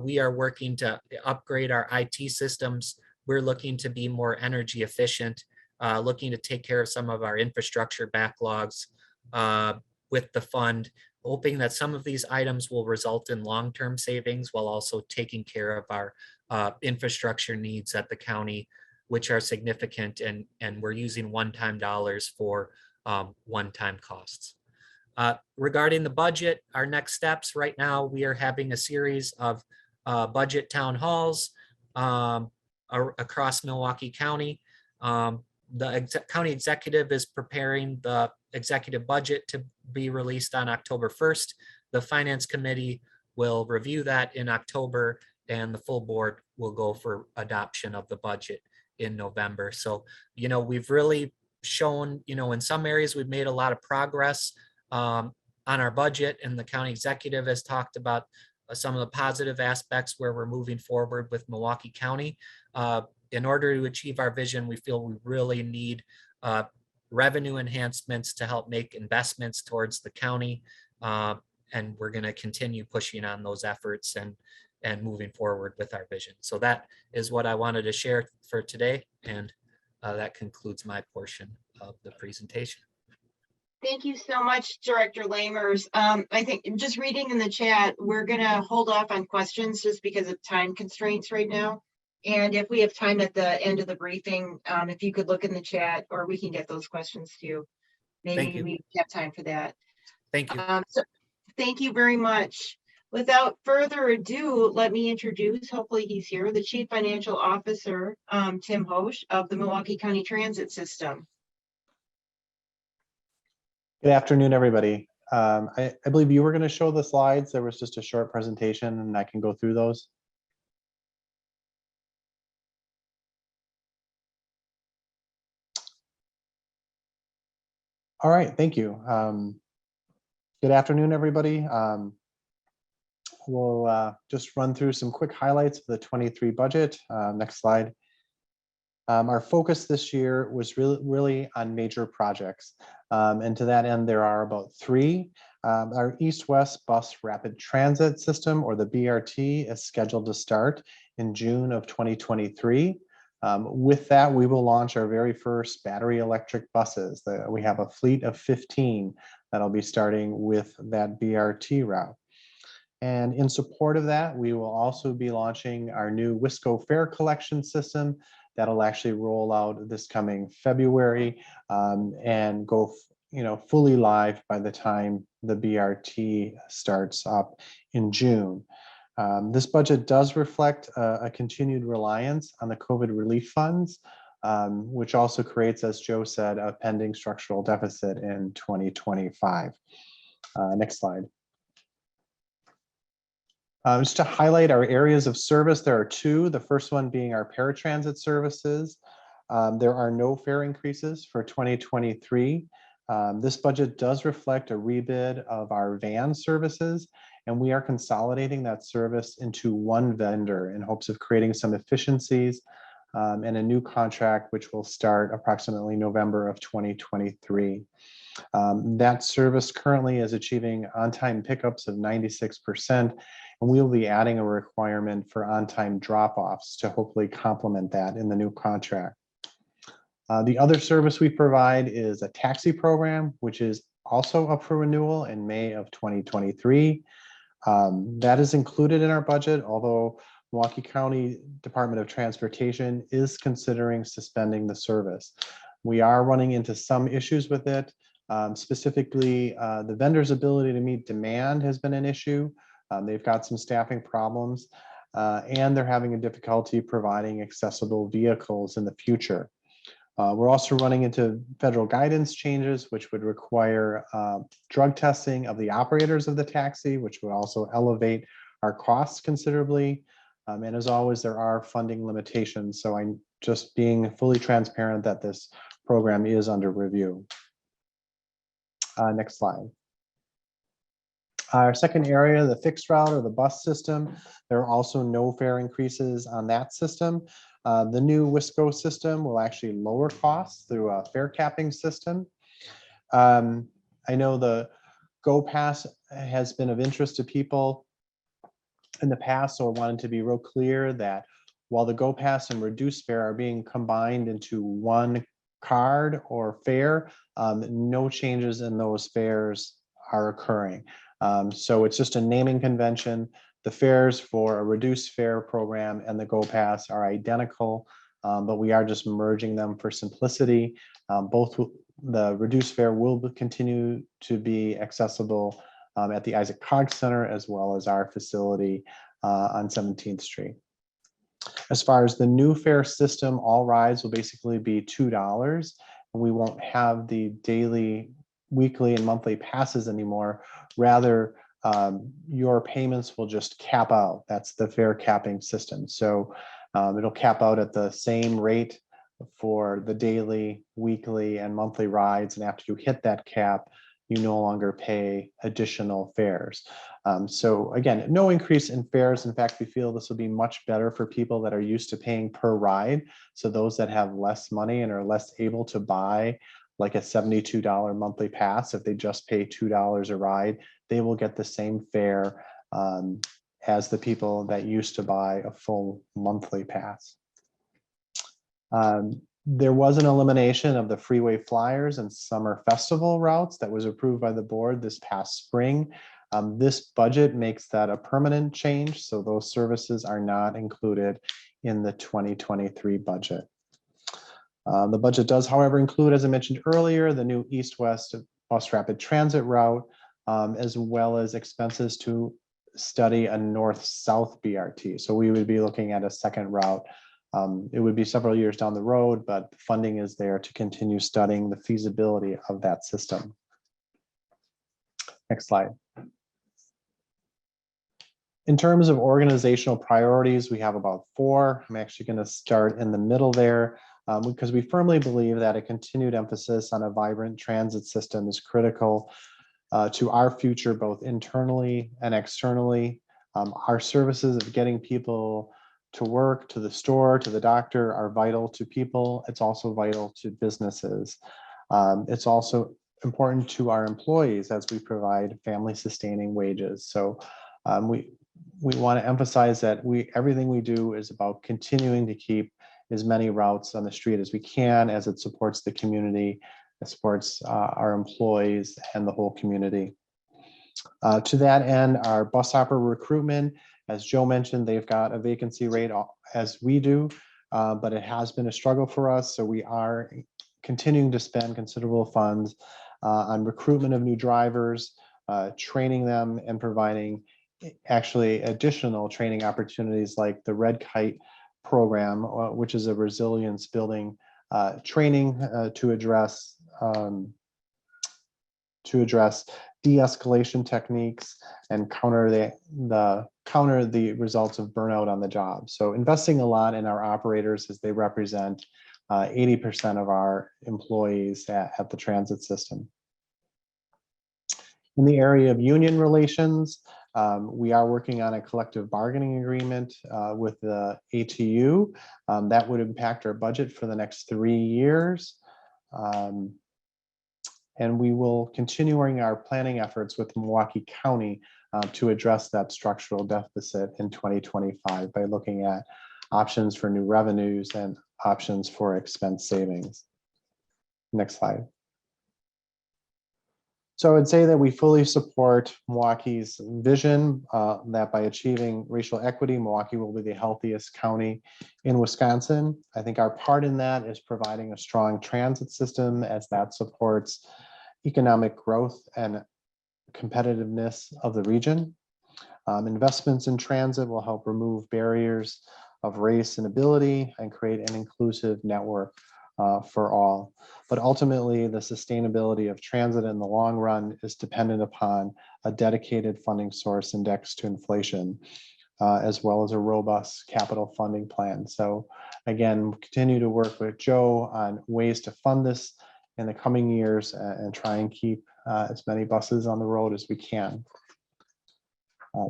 S1: We are working to upgrade our IT systems. We're looking to be more energy efficient, looking to take care of some of our infrastructure backlogs with the fund, hoping that some of these items will result in long-term savings while also taking care of our infrastructure needs at the county, which are significant, and we're using one-time dollars for one-time costs. Regarding the budget, our next steps right now, we are having a series of budget town halls across Milwaukee County. The county executive is preparing the executive budget to be released on October 1st. The finance committee will review that in October and the full board will go for adoption of the budget in November. So, we've really shown, in some areas we've made a lot of progress on our budget, and the county executive has talked about some of the positive aspects where we're moving forward with Milwaukee County. In order to achieve our vision, we feel we really need revenue enhancements to help make investments towards the county. And we're going to continue pushing on those efforts and moving forward with our vision. So that is what I wanted to share for today. And that concludes my portion of the presentation.
S2: Thank you so much, Director Lamers. I think just reading in the chat, we're going to hold off on questions just because of time constraints right now. And if we have time at the end of the briefing, if you could look in the chat, or we can get those questions to you. Maybe we have time for that.
S1: Thank you.
S2: So thank you very much. Without further ado, let me introduce, hopefully he's here, the Chief Financial Officer, Tim Hosch of the Milwaukee County Transit System.
S5: Good afternoon, everybody. I believe you were going to show the slides. There was just a short presentation and I can go through those. All right, thank you. Good afternoon, everybody. We'll just run through some quick highlights of the 23 budget. Next slide. Our focus this year was really on major projects. And to that end, there are about 3. Our East-West Bus Rapid Transit System, or the BRT, is scheduled to start in June of 2023. With that, we will launch our very first battery electric buses. We have a fleet of 15 that'll be starting with that BRT route. And in support of that, we will also be launching our new Wisco fare collection system that'll actually roll out this coming February and go fully live by the time the BRT starts up in June. This budget does reflect a continued reliance on the COVID relief funds, which also creates, as Joe said, a pending structural deficit in 2025. Next slide. Just to highlight our areas of service, there are 2. The first one being our paratransit services. There are no fare increases for 2023. This budget does reflect a rebid of our van services, and we are consolidating that service into one vendor in hopes of creating some efficiencies and a new contract which will start approximately November of 2023. That service currently is achieving on-time pickups of 96%, and we'll be adding a requirement for on-time drop-offs to hopefully complement that in the new contract. The other service we provide is a taxi program, which is also up for renewal in May of 2023. That is included in our budget, although Milwaukee County Department of Transportation is considering suspending the service. We are running into some issues with it. Specifically, the vendor's ability to meet demand has been an issue. They've got some staffing problems, and they're having a difficulty providing accessible vehicles in the future. We're also running into federal guidance changes, which would require drug testing of the operators of the taxi, which would also elevate our costs considerably. And as always, there are funding limitations. So I'm just being fully transparent that this program is under review. Next slide. Our second area, the fixed route or the bus system, there are also no fare increases on that system. The new Wisco system will actually lower costs through a fare capping system. I know the Go Pass has been of interest to people in the past, so I wanted to be real clear that while the Go Pass and reduced fare are being combined into one card or fare, no changes in those fares are occurring. So it's just a naming convention. The fares for a reduced fare program and the Go Pass are identical, but we are just merging them for simplicity. Both the reduced fare will continue to be accessible at the Isaac Cog Center as well as our facility on 17th Street. As far as the new fare system, all rides will basically be $2, and we won't have the daily, weekly, and monthly passes anymore. Rather, your payments will just cap out. That's the fare capping system. So it'll cap out at the same rate for the daily, weekly, and monthly rides. And after you hit that cap, you no longer pay additional fares. So again, no increase in fares. In fact, we feel this will be much better for people that are used to paying per ride. So those that have less money and are less able to buy like a $72 monthly pass, if they just pay $2 a ride, they will get the same fare as the people that used to buy a full monthly pass. There was an elimination of the freeway flyers and summer festival routes that was approved by the board this past spring. This budget makes that a permanent change, so those services are not included in the 2023 budget. The budget does, however, include, as I mentioned earlier, the new east-west bus rapid transit route, as well as expenses to study a north-south BRT. So we would be looking at a second route. It would be several years down the road, but funding is there to continue studying the feasibility of that system. Next slide. In terms of organizational priorities, we have about 4. I'm actually going to start in the middle there because we firmly believe that a continued emphasis on a vibrant transit system is critical to our future, both internally and externally. Our services of getting people to work, to the store, to the doctor are vital to people. It's also vital to businesses. It's also important to our employees as we provide family sustaining wages. So we want to emphasize that everything we do is about continuing to keep as many routes on the street as we can, as it supports the community, it supports our employees and the whole community. To that end, our bus operator recruitment, as Joe mentioned, they've got a vacancy rate as we do, but it has been a struggle for us. So we are continuing to spend considerable funds on recruitment of new drivers, training them, and providing actually additional training opportunities like the Red Kite program, which is a resilience building training to address de-escalation techniques and counter the results of burnout on the job. So investing a lot in our operators as they represent 80% of our employees at the transit system. In the area of union relations, we are working on a collective bargaining agreement with the ATU. That would impact our budget for the next 3 years. And we will continuing our planning efforts with Milwaukee County to address that structural deficit in 2025 by looking at options for new revenues and options for expense savings. Next slide. So I would say that we fully support Milwaukee's vision that by achieving racial equity, Milwaukee will be the healthiest county in Wisconsin. I think our part in that is providing a strong transit system as that supports economic growth and competitiveness of the region. Investments in transit will help remove barriers of race and ability and create an inclusive network for all. But ultimately, the sustainability of transit in the long run is dependent upon a dedicated funding source indexed to inflation, as well as a robust capital funding plan. So again, we'll continue to work with Joe on ways to fund this in the coming years and try and keep as many buses on the road as we can.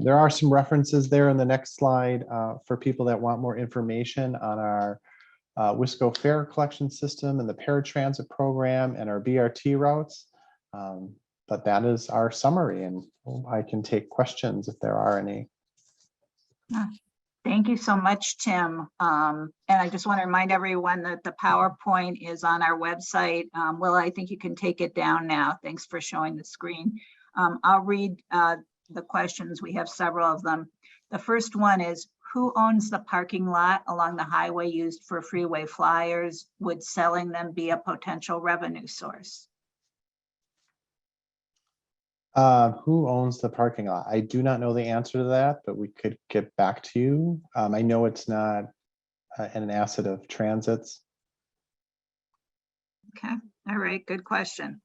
S5: There are some references there in the next slide for people that want more information on our Wisco fare collection system and the paratransit program and our BRT routes. But that is our summary, and I can take questions if there are any.
S3: Thank you so much, Tim. And I just want to remind everyone that the PowerPoint is on our website. Will, I think you can take it down now. Thanks for showing the screen. I'll read the questions. We have several of them. The first one is, who owns the parking lot along the highway used for freeway flyers? Would selling them be a potential revenue source?
S5: Who owns the parking lot? I do not know the answer to that, but we could get back to you. I know it's not an asset of transits.
S3: Okay, all right, good question.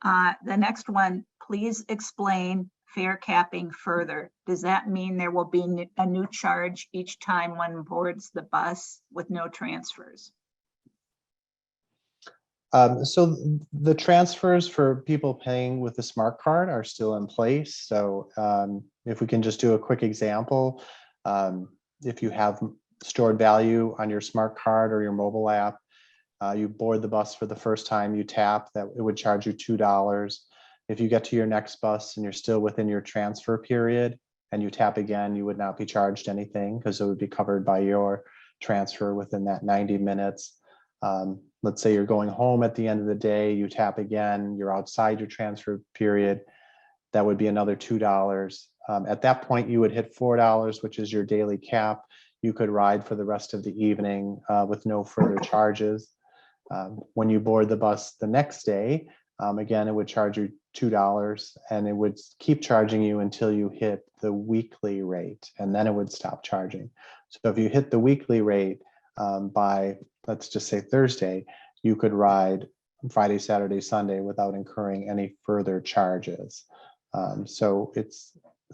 S3: The next one, please explain fare capping further, does that mean there will be a new charge each time one boards the bus with no transfers?
S5: So the transfers for people paying with the smart card are still in place. So if we can just do a quick example, if you have stored value on your smart card or your mobile app, you board the bus for the first time, you tap, that it would charge you $2. If you get to your next bus and you're still within your transfer period and you tap again, you would not be charged anything because it would be covered by your transfer within that 90 minutes. Let's say you're going home at the end of the day, you tap again, you're outside your transfer period, that would be another $2. At that point, you would hit $4, which is your daily cap. You could ride for the rest of the evening with no further charges. When you board the bus the next day, again, it would charge you $2 and it would keep charging you until you hit the weekly rate, and then it would stop charging. So if you hit the weekly rate by, let's just say Thursday, you could ride Friday, Saturday, Sunday without incurring any further charges. So it's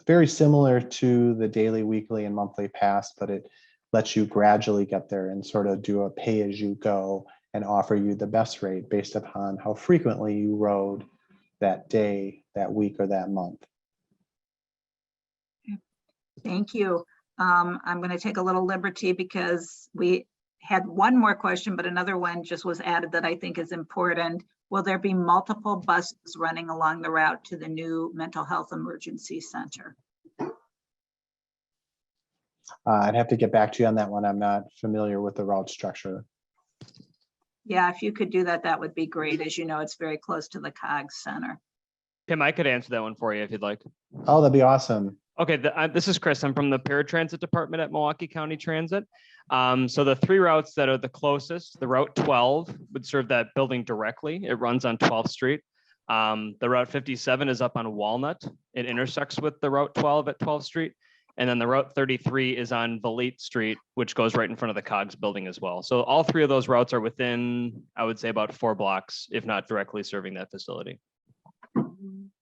S5: very similar to the daily, weekly, and monthly pass, but it lets you gradually get there and sort of do a pay as you go and offer you the best rate based upon how frequently you rode that day, that week, or that month.
S3: Thank you. I'm going to take a little liberty because we had one more question, but another one just was added that I think is important. Will there be multiple buses running along the route to the new mental health emergency center?
S5: I'd have to get back to you on that one. I'm not familiar with the route structure.
S3: Yeah, if you could do that, that would be great. As you know, it's very close to the COG Center.
S6: Tim, I could answer that one for you if you'd like.
S5: Oh, that'd be awesome.
S6: Okay, this is Chris. I'm from the paratransit department at Milwaukee County Transit. So the three routes that are the closest, the Route 12 would serve that building directly. It runs on 12th Street. The Route 57 is up on Walnut. It intersects with the Route 12 at 12th Street. And then the Route 33 is on Valete Street, which goes right in front of the COGS building as well. So all three of those routes are within, I would say, about 4 blocks, if not directly serving that facility.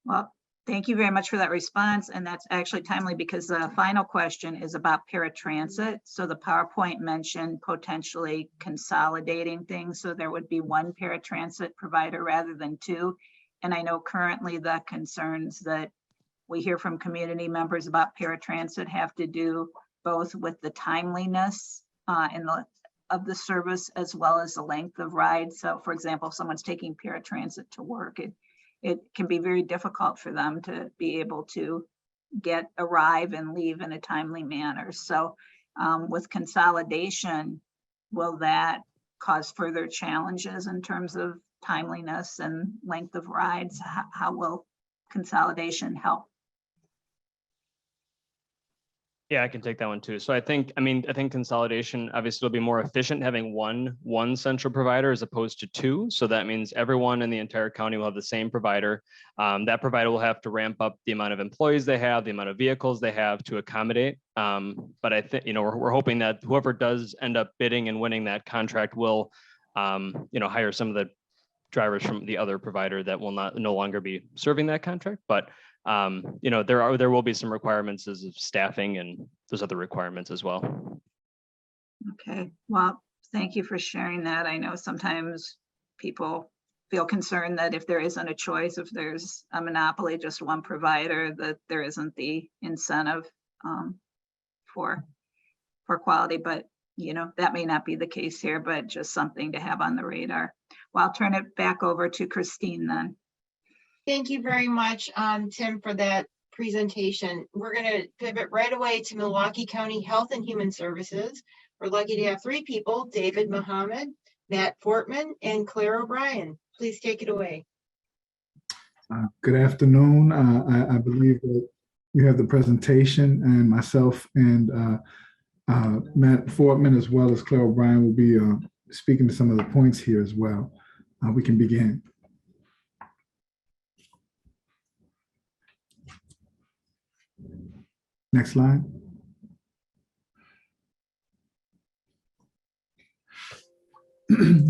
S3: Well, thank you very much for that response. And that's actually timely because the final question is about paratransit. So the PowerPoint mentioned potentially consolidating things. So there would be one paratransit provider rather than two. And I know currently the concerns that we hear from community members about paratransit have to do both with the timeliness of the service as well as the length of ride. So for example, if someone's taking paratransit to work, it can be very difficult for them to be able to arrive and leave in a timely manner. So with consolidation, will that cause further challenges in terms of timeliness and length of rides? How will consolidation help?
S6: Yeah, I can take that one too. So I think consolidation obviously will be more efficient having one central provider as opposed to two. So that means everyone in the entire county will have the same provider. That provider will have to ramp up the amount of employees they have, the amount of vehicles they have to accommodate. But I think, we're hoping that whoever does end up bidding and winning that contract will, hire some of the drivers from the other provider that will no longer be serving that contract. But there will be some requirements as of staffing and those other requirements as well.
S3: Okay, well, thank you for sharing that. I know sometimes people feel concerned that if there isn't a choice, if there's a monopoly, just one provider, that there isn't the incentive for quality, but that may not be the case here, but just something to have on the radar. Well, I'll turn it back over to Christine then.
S2: Thank you very much, Tim, for that presentation. We're going to pivot right away to Milwaukee County Health and Human Services. We're lucky to have three people, David Muhammad, Matt Fortman, and Claire O'Brien. Please take it away.
S7: Good afternoon. I believe that you have the presentation, and myself and Matt Fortman, as well as Claire O'Brien, will be speaking to some of the points here as well. We can begin. Next slide.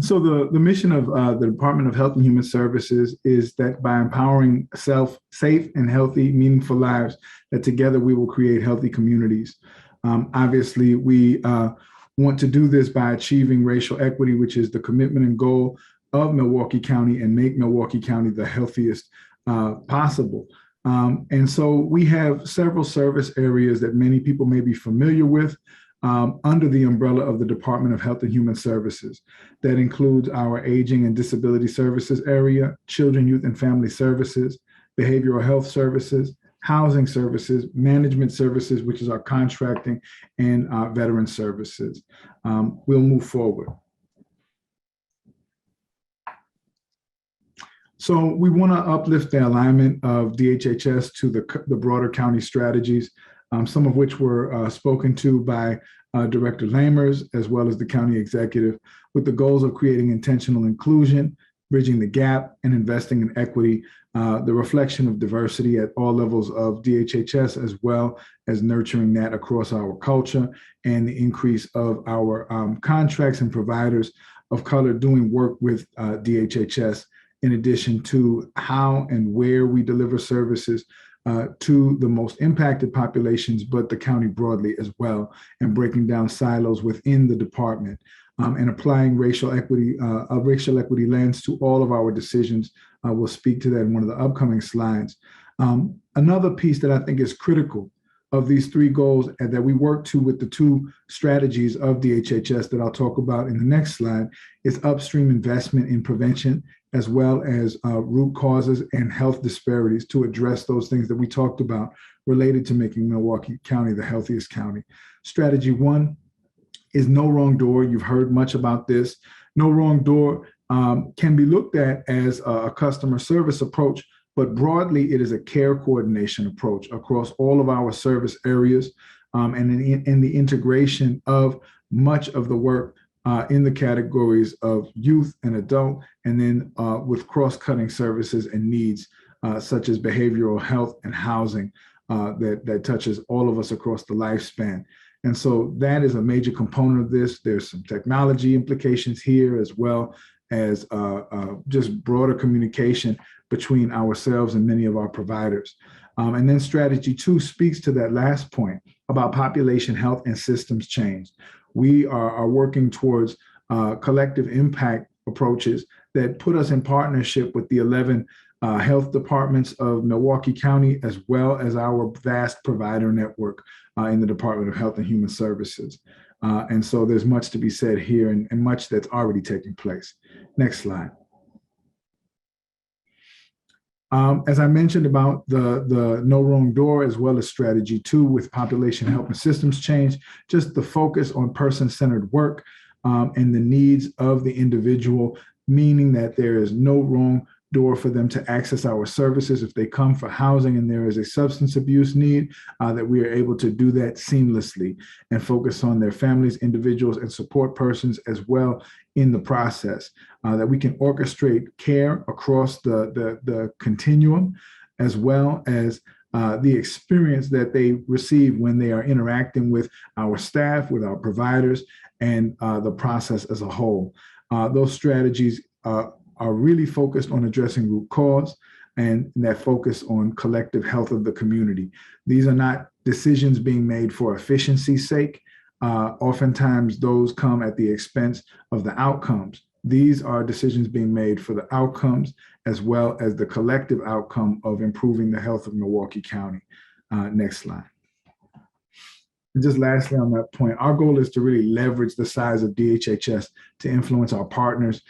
S7: So the mission of the Department of Health and Human Services is that by empowering safe and healthy, meaningful lives, that together we will create healthy communities. Obviously, we want to do this by achieving racial equity, which is the commitment and goal of Milwaukee County, and make Milwaukee County the healthiest possible. And so we have several service areas that many people may be familiar with under the umbrella of the Department of Health and Human Services. That includes our Aging and Disability Services area, Children, Youth, and Family Services, Behavioral Health Services, Housing Services, Management Services, which is our contracting, and Veteran Services. We'll move forward. So we want to uplift the alignment of DHHS to the broader county strategies, some of which were spoken to by Director Lamers, as well as the county executive, with the goals of creating intentional inclusion, bridging the gap, and investing in equity, the reflection of diversity at all levels of DHHS, as well as nurturing that across our culture, and the increase of our contracts and providers of color doing work with DHHS, in addition to how and where we deliver services to the most impacted populations, but the county broadly as well, and breaking down silos within the department, and applying racial equity lens to all of our decisions. We'll speak to that in one of the upcoming slides. Another piece that I think is critical of these three goals and that we work to with the two strategies of DHHS that I'll talk about in the next slide is upstream investment in prevention, as well as root causes and health disparities to address those things that we talked about related to making Milwaukee County the healthiest county. Strategy one is no wrong door. You've heard much about this. No wrong door can be looked at as a customer service approach, but broadly it is a care coordination approach across all of our service areas, and in the integration of much of the work in the categories of youth and adult, and then with cross-cutting services and needs such as behavioral health and housing that touches all of us across the lifespan. And so that is a major component of this. There's some technology implications here, as well as just broader communication between ourselves and many of our providers. And then strategy two speaks to that last point about population health and systems change. We are working towards collective impact approaches that put us in partnership with the 11 health departments of Milwaukee County, as well as our vast provider network in the Department of Health and Human Services. And so there's much to be said here, and much that's already taking place. Next slide. As I mentioned about the no wrong door, as well as strategy two with population health and systems change, just the focus on person-centered work and the needs of the individual, meaning that there is no wrong door for them to access our services. If they come for housing and there is a substance abuse need, that we are able to do that seamlessly and focus on their families, individuals, and support persons as well in the process, that we can orchestrate care across the continuum, as well as the experience that they receive when they are interacting with our staff, with our providers, and the process as a whole. Those strategies are really focused on addressing root cause and that focus on collective health of the community. These are not decisions being made for efficiency's sake. Oftentimes those come at the expense of the outcomes. These are decisions being made for the outcomes, as well as the collective outcome of improving the health of Milwaukee County. Next slide. And just lastly on that point, our goal is to really leverage the size of DHHS to influence our partners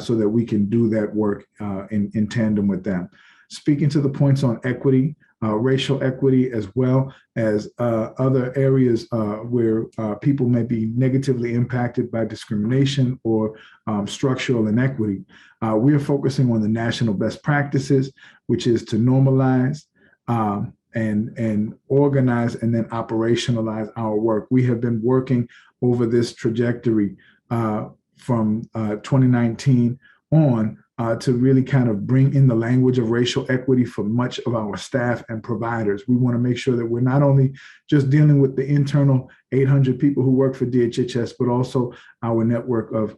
S7: so that we can do that work in tandem with them. Speaking to the points on equity, racial equity, as well as other areas where people may be negatively impacted by discrimination or structural inequity, we are focusing on the national best practices, which is to normalize and organize and then operationalize our work. We have been working over this trajectory from 2019 on to really kind of bring in the language of racial equity for much of our staff and providers. We want to make sure that we're not only just dealing with the internal 800 people who work for DHHS, but also our network of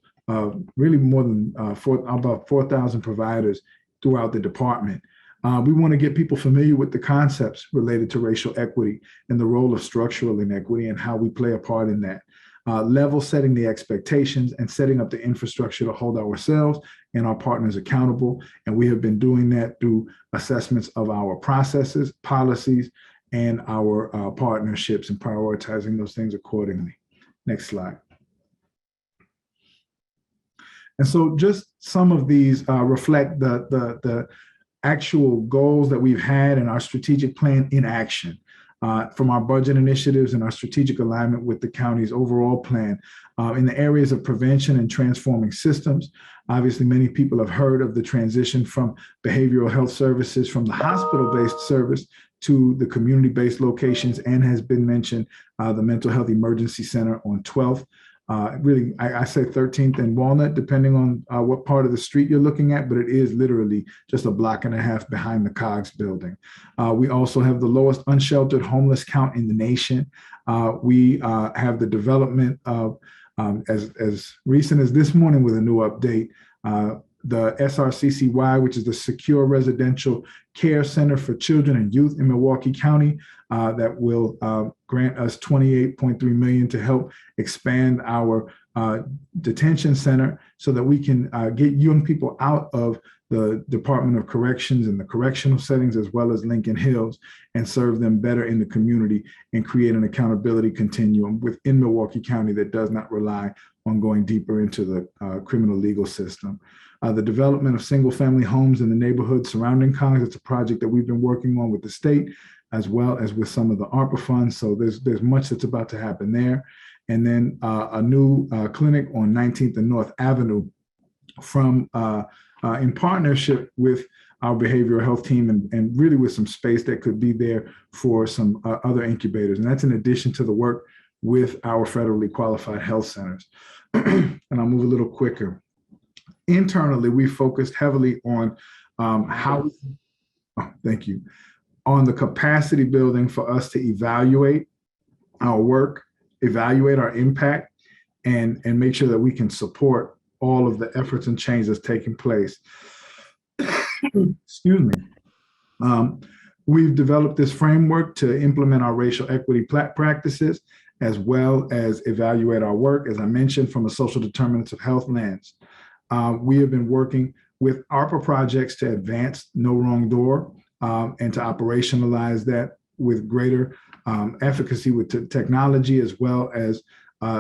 S7: really more than about 4,000 providers throughout the department. We want to get people familiar with the concepts related to racial equity and the role of structural inequity and how we play a part in that. Level setting the expectations and setting up the infrastructure to hold ourselves and our partners accountable. And we have been doing that through assessments of our processes, policies, and our partnerships and prioritizing those things accordingly. Next slide. And so just some of these reflect the actual goals that we've had in our strategic plan in action. From our budget initiatives and our strategic alignment with the county's overall plan in the areas of prevention and transforming systems. Obviously, many people have heard of the transition from behavioral health services from the hospital-based service to the community-based locations, and has been mentioned the Mental Health Emergency Center on 12th. Really, I say 13th and Walnut, depending on what part of the street you're looking at, but it is literally just a block and a half behind the COGS building. We also have the lowest unsheltered homeless count in the nation. We have the development of, as recent as this morning with a new update, the SRCCY, which is the Secure Residential Care Center for Children and Youth in Milwaukee County, that will grant us $28.3 million to help expand our detention center so that we can get young people out of the Department of Corrections and the correctional settings, as well as Lincoln Hills, and serve them better in the community and create an accountability continuum within Milwaukee County that does not rely on going deeper into the criminal legal system. The development of single-family homes in the neighborhood surrounding COGS, it's a project that we've been working on with the state, as well as with some of the ARPA funds. So there's much that's about to happen there. And then a new clinic on 19th and North Avenue from in partnership with our behavioral health team and really with some space that could be there for some other incubators. And that's in addition to the work with our federally qualified health centers. And I'll move a little quicker. Internally, we focused heavily on thank you, on the capacity building for us to evaluate our work, evaluate our impact, and make sure that we can support all of the efforts and change that's taking place. Excuse me. We've developed this framework to implement our racial equity practices, as well as evaluate our work, as I mentioned, from a social determinants of health lens. We have been working with ARPA projects to advance No Wrong Door and to operationalize that with greater efficacy with technology, as well as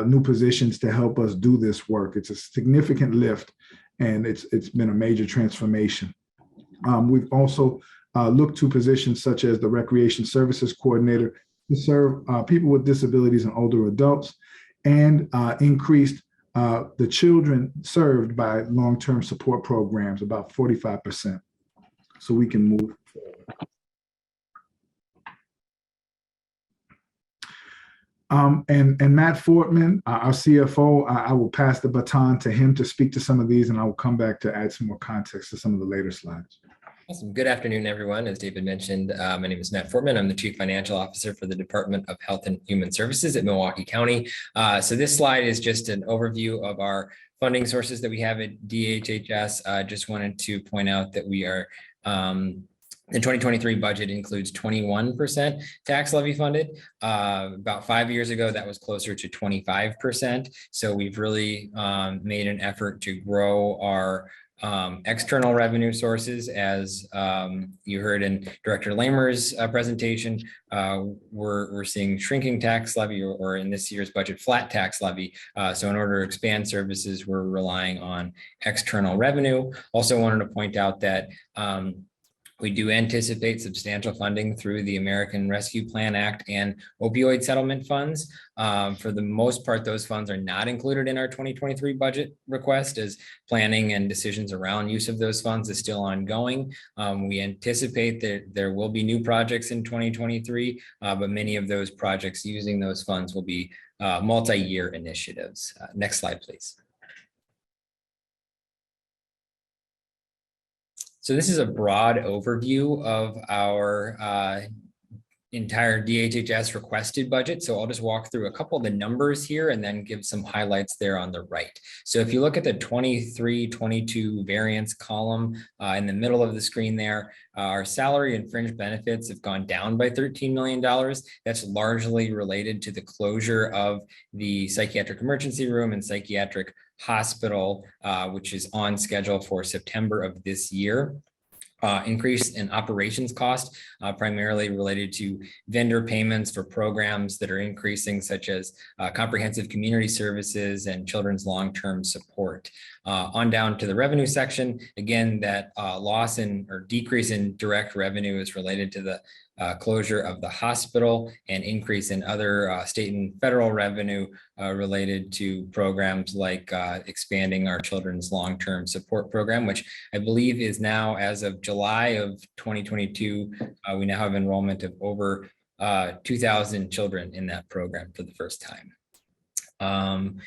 S7: new positions to help us do this work. It's a significant lift, and it's been a major transformation. We've also looked to positions such as the Recreation Services Coordinator to serve people with disabilities and older adults, and increased the children served by long-term support programs about 45%. So we can move forward. And Matt Fortman, our CFO, I will pass the baton to him to speak to some of these, and I will come back to add some more context to some of the later slides.
S8: Awesome. Good afternoon, everyone. As David mentioned, my name is Matt Fortman. I'm the Chief Financial Officer for the Department of Health and Human Services at Milwaukee County. So this slide is just an overview of our funding sources that we have at DHHS. Just wanted to point out that we are the 2023 budget includes 21% tax levy funded. About 5 years ago, that was closer to 25%. So we've really made an effort to grow our external revenue sources. As you heard in Director Lamer's presentation, we're seeing shrinking tax levy, or in this year's budget, flat tax levy. So in order to expand services, we're relying on external revenue. Also wanted to point out that we do anticipate substantial funding through the American Rescue Plan Act and opioid settlement funds. For the most part, those funds are not included in our 2023 budget request, as planning and decisions around use of those funds is still ongoing. We anticipate that there will be new projects in 2023, but many of those projects using those funds will be multi-year initiatives. Next slide, please. So this is a broad overview of our entire DHHS requested budget. So I'll just walk through a couple of the numbers here and then give some highlights there on the right. So if you look at the 23-22 variance column in the middle of the screen there, our salary and fringe benefits have gone down by $13 million. That's largely related to the closure of the psychiatric emergency room and psychiatric hospital, which is on schedule for September of this year. Increase in operations cost, primarily related to vendor payments for programs that are increasing, such as comprehensive community services and children's long-term support. On down to the revenue section, again, that loss in or decrease in direct revenue is related to the closure of the hospital and increase in other state and federal revenue related to programs like expanding our children's long-term support program, which I believe is now, as of July of 2022, we now have enrollment of over 2,000 children in that program for the first time.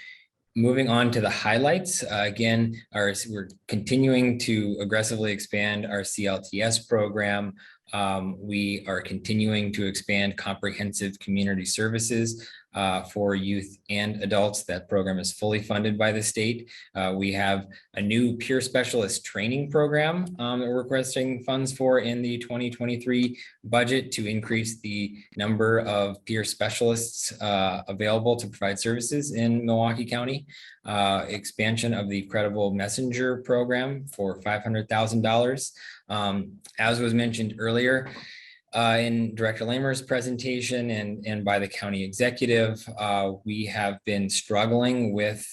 S8: Moving on to the highlights, again, we're continuing to aggressively expand our CLTS program. We are continuing to expand comprehensive community services for youth and adults. That program is fully funded by the state. We have a new peer specialist training program that we're requesting funds for in the 2023 budget to increase the number of peer specialists available to provide services in Milwaukee County. Expansion of the Credible Messenger program for $500,000. As was mentioned earlier, in Director Lamer's presentation and by the county executive, we have been struggling with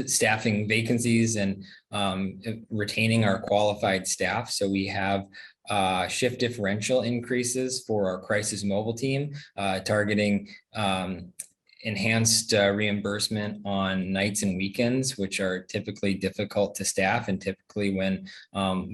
S8: staffing vacancies and retaining our qualified staff. So we have shift differential increases for our crisis mobile team, targeting enhanced reimbursement on nights and weekends, which are typically difficult to staff and typically when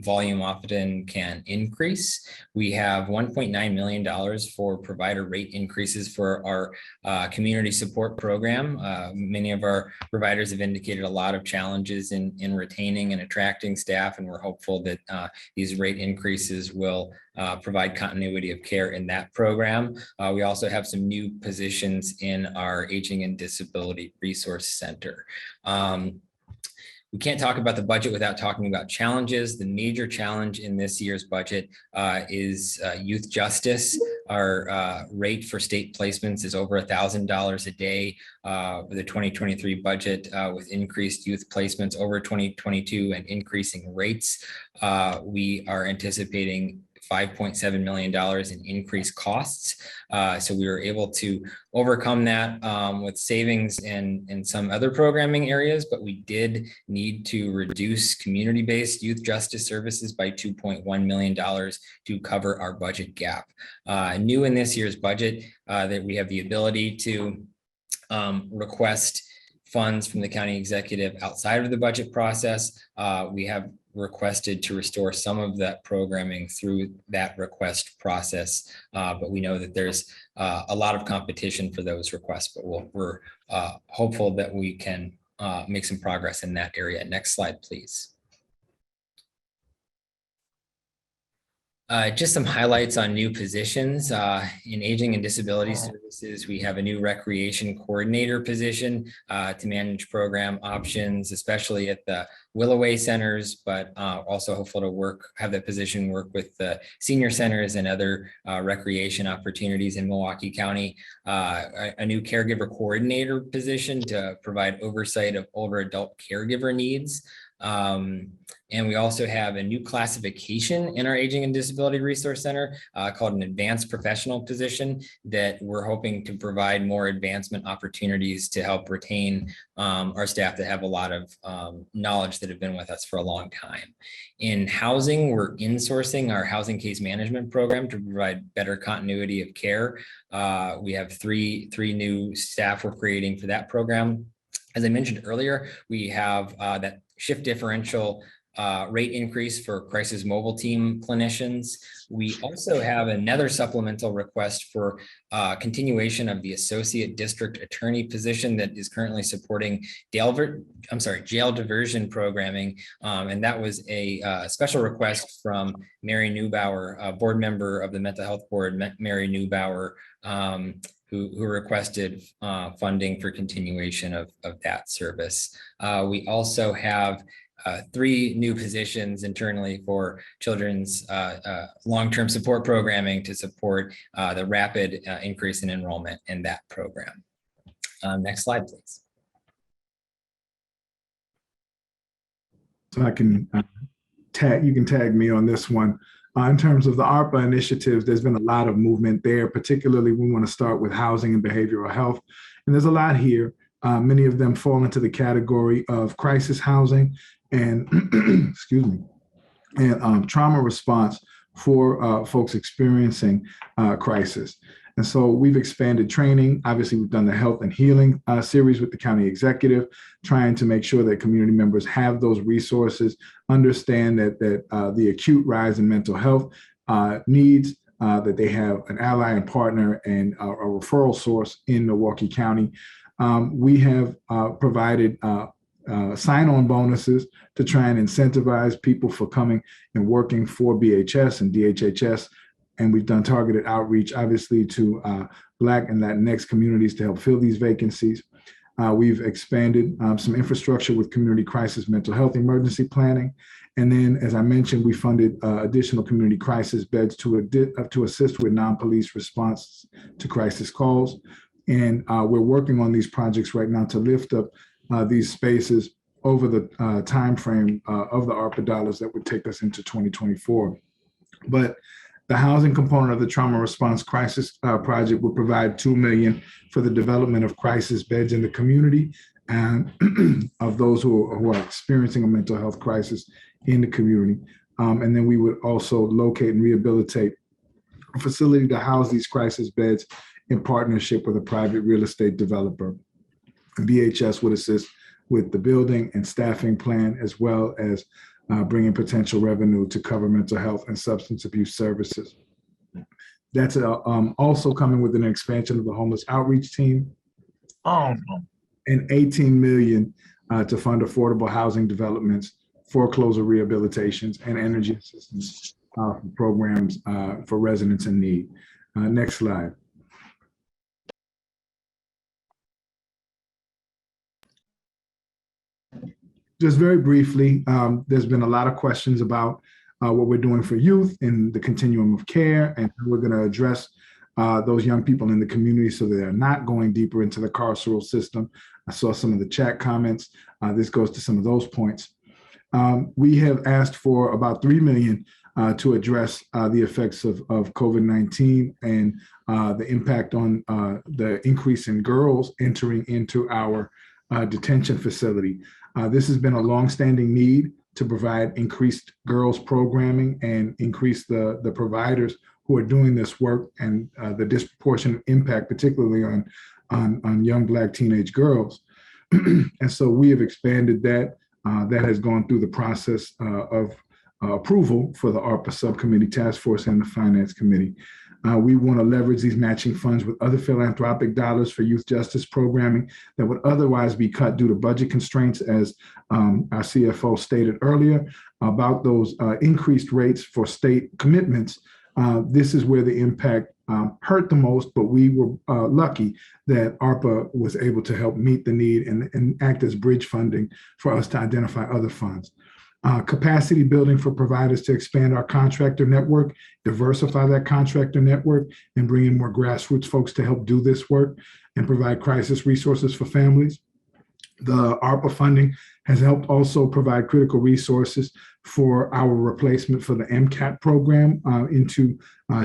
S8: volume often can increase. We have $1.9 million for provider rate increases for our community support program. Many of our providers have indicated a lot of challenges in retaining and attracting staff, and we're hopeful that these rate increases will provide continuity of care in that program. We also have some new positions in our Aging and Disability Resource Center. We can't talk about the budget without talking about challenges. The major challenge in this year's budget is youth justice. Our rate for state placements is over $1,000 a day for the 2023 budget, with increased youth placements over 2022 and increasing rates. We are anticipating $5.7 million in increased costs. So we were able to overcome that with savings in some other programming areas, but we did need to reduce community-based youth justice services by $2.1 million to cover our budget gap. New in this year's budget, that we have the ability to request funds from the county executive outside of the budget process. We have requested to restore some of that programming through that request process, but we know that there's a lot of competition for those requests, but we're hopeful that we can make some progress in that area. Next slide, please. Just some highlights on new positions. In Aging and Disability Services, we have a new recreation coordinator position to manage program options, especially at the Willoway centers, but also hopeful to have that position work with the senior centers and other recreation opportunities in Milwaukee County. A new caregiver coordinator position to provide oversight of older adult caregiver needs. And we also have a new classification in our Aging and Disability Resource Center called an advanced professional position that we're hoping to provide more advancement opportunities to help retain our staff that have a lot of knowledge that have been with us for a long time. In housing, we're insourcing our housing case management program to provide better continuity of care. We have three new staff we're creating for that program. As I mentioned earlier, we have that shift differential rate increase for crisis mobile team clinicians. We also have another supplemental request for continuation of the associate district attorney position that is currently supporting jail diversion programming. And that was a special request from Mary Neubauer, a board member of the Mental Health Board, Mary Neubauer, who requested funding for continuation of that service. We also have 3 new positions internally for children's long-term support programming to support the rapid increase in enrollment in that program. Next slide, please.
S7: So I can you can tag me on this one. In terms of the ARPA initiatives, there's been a lot of movement there. Particularly, we want to start with housing and behavioral health. And there's a lot here. Many of them fall into the category of crisis housing and excuse me, and trauma response for folks experiencing crisis. And so we've expanded training. Obviously, we've done the health and healing series with the county executive, trying to make sure that community members have those resources, understand that the acute rise in mental health needs, that they have an ally and partner and a referral source in Milwaukee County. We have provided sign-on bonuses to try and incentivize people for coming and working for BHS and DHHS. And we've done targeted outreach, obviously, to Black and Latinx communities to help fill these vacancies. We've expanded some infrastructure with community crisis mental health emergency planning. And then, as I mentioned, we funded additional community crisis beds to assist with non-police response to crisis calls. And we're working on these projects right now to lift up these spaces over the time frame of the ARPA dollars that would take us into 2024. But the housing component of the trauma response crisis project will provide $2 million for the development of crisis beds in the community and of those who are experiencing a mental health crisis in the community. And then we would also locate and rehabilitate a facility to house these crisis beds in partnership with a private real estate developer. BHS would assist with the building and staffing plan, as well as bringing potential revenue to cover mental health and substance abuse services. That's also coming with an expansion of the homeless outreach team. And $18 million to fund affordable housing developments, foreclosure rehabilitations, and energy assistance programs for residents in need. Next slide. Just very briefly, there's been a lot of questions about what we're doing for youth in the continuum of care, and we're going to address those young people in the community so that they're not going deeper into the carceral system. I saw some of the chat comments. This goes to some of those points. We have asked for about $3 million to address the effects of COVID-19 and the impact on the increase in girls entering into our detention facility. This has been a longstanding need to provide increased girls programming and increase the providers who are doing this work, and the disproportionate impact, particularly on young Black teenage girls. And so we have expanded that. That has gone through the process of approval for the ARPA subcommittee task force and the finance committee. We want to leverage these matching funds with other philanthropic dollars for youth justice programming that would otherwise be cut due to budget constraints, as our CFO stated earlier about those increased rates for state commitments. This is where the impact hurt the most, but we were lucky that ARPA was able to help meet the need and act as bridge funding for us to identify other funds. Capacity building for providers to expand our contractor network, diversify that contractor network, and bring in more grassroots folks to help do this work and provide crisis resources for families. The ARPA funding has helped also provide critical resources for our replacement for the MCAT program into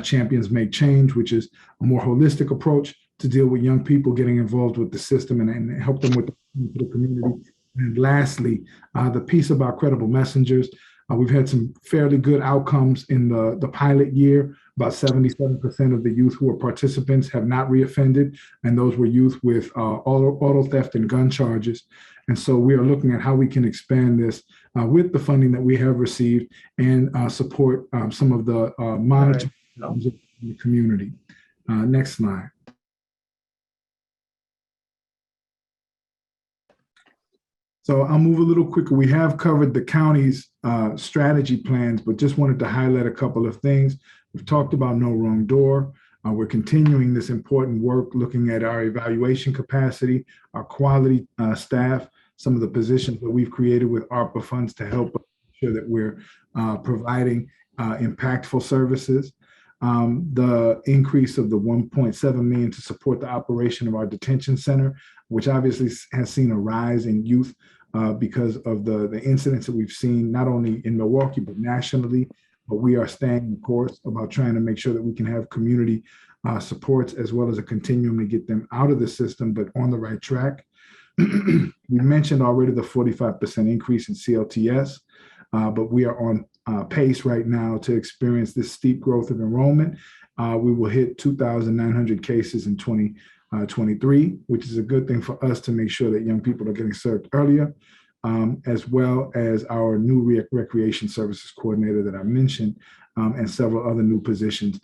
S7: Champions Make Change, which is a more holistic approach to deal with young people getting involved with the system and help them with the community. And lastly, the piece about credible messengers. We've had some fairly good outcomes in the pilot year, About 77% of the youth who were participants have not reoffended, and those were youth with auto theft and gun charges. And so we are looking at how we can expand this with the funding that we have received and support some of the monitoring in the community. Next slide. So I'll move a little quicker. We have covered the county's strategy plans, but just wanted to highlight a couple of things. We've talked about no wrong door. We're continuing this important work, looking at our evaluation capacity, our quality staff, some of the positions that we've created with ARPA funds to help ensure that we're providing impactful services. The increase of the 1.7 million to support the operation of our detention center, which obviously has seen a rise in youth because of the incidents that we've seen, not only in Milwaukee, but nationally. But we are staying the course about trying to make sure that we can have community supports as well as a continuum to get them out of the system, but on the right track. We mentioned already the 45% increase in CLTS, but we are on pace right now to experience this steep growth of enrollment. We will hit 2,900 cases in 2023, which is a good thing for us to make sure that young people are getting served earlier, as well as our new recreation services coordinator that I mentioned, and several other new positions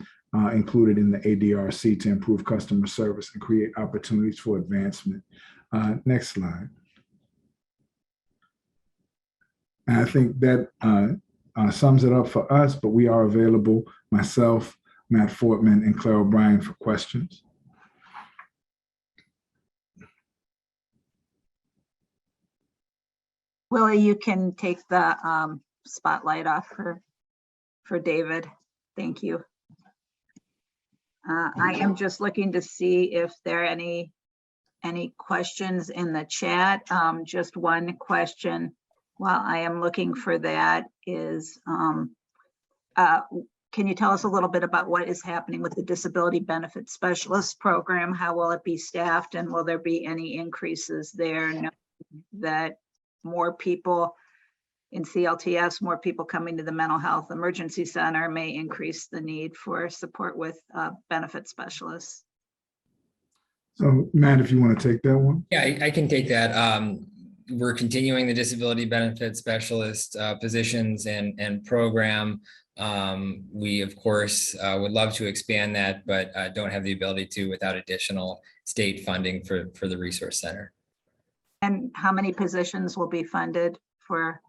S7: included in the ADRC to improve customer service and create opportunities for advancement. Next slide. And I think that sums it up for us, but we are available, myself, Matt Fortman, and Claire O'Brien, for questions.
S3: Willie, you can take the spotlight off for David. Thank you. I am just looking to see if there are any questions in the chat. Just one question while I am looking for that is, can you tell us a little bit about what is happening with the Disability Benefit Specialist Program? How will it be staffed, and will there be any increases there? Knowing that more people in CLTS, more people coming to the Mental Health Emergency Center may increase the need for support with benefit specialists.
S7: So Matt, if you want to take that one.
S8: Yeah, I can take that. We're continuing the disability benefit specialist positions and program. We, of course, would love to expand that, but don't have the ability to without additional state funding for the resource center.
S3: And how many positions will be funded for?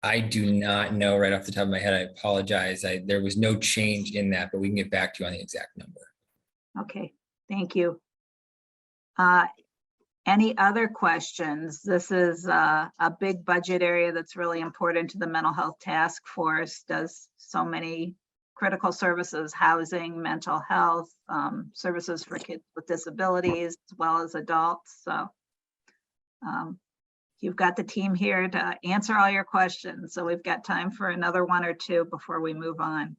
S8: I do not know right off the top of my head. I apologize. There was no change in that, but we can get back to you on the exact number.
S3: Okay, thank you. Any other questions? This is a big budget area that's really important to the Mental Health Task Force. Does so many critical services, housing, mental health, services for kids with disabilities, as well as adults. So you've got the team here to answer all your questions. So we've got time for another one or two before we move on.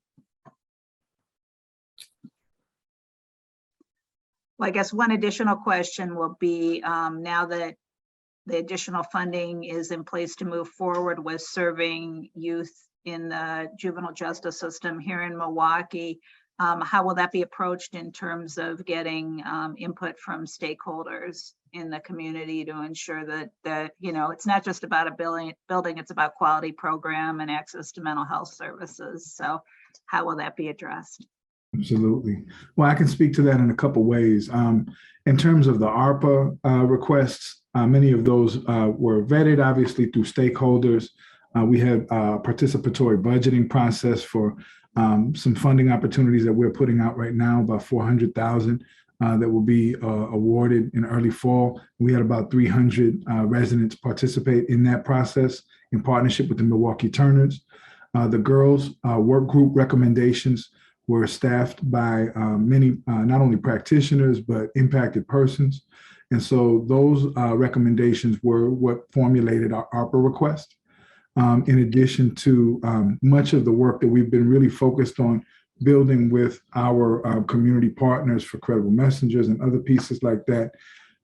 S3: Well, I guess one additional question will be, now that the additional funding is in place to move forward with serving youth in the juvenile justice system here in Milwaukee, how will that be approached in terms of getting input from stakeholders in the community to ensure that it's not just about a building, it's about quality program and access to mental health services. So how will that be addressed?
S7: Absolutely. Well, I can speak to that in a couple ways. In terms of the ARPA requests, many of those were vetted, obviously, through stakeholders. We had a participatory budgeting process for some funding opportunities that we're putting out right now, about 400,000 that will be awarded in early fall. We had about 300 residents participate in that process in partnership with the Milwaukee Turners. The girls work group recommendations were staffed by many, not only practitioners, but impacted persons. And so those recommendations were what formulated our ARPA request. In addition to much of the work that we've been really focused on building with our community partners for credible messengers and other pieces like that,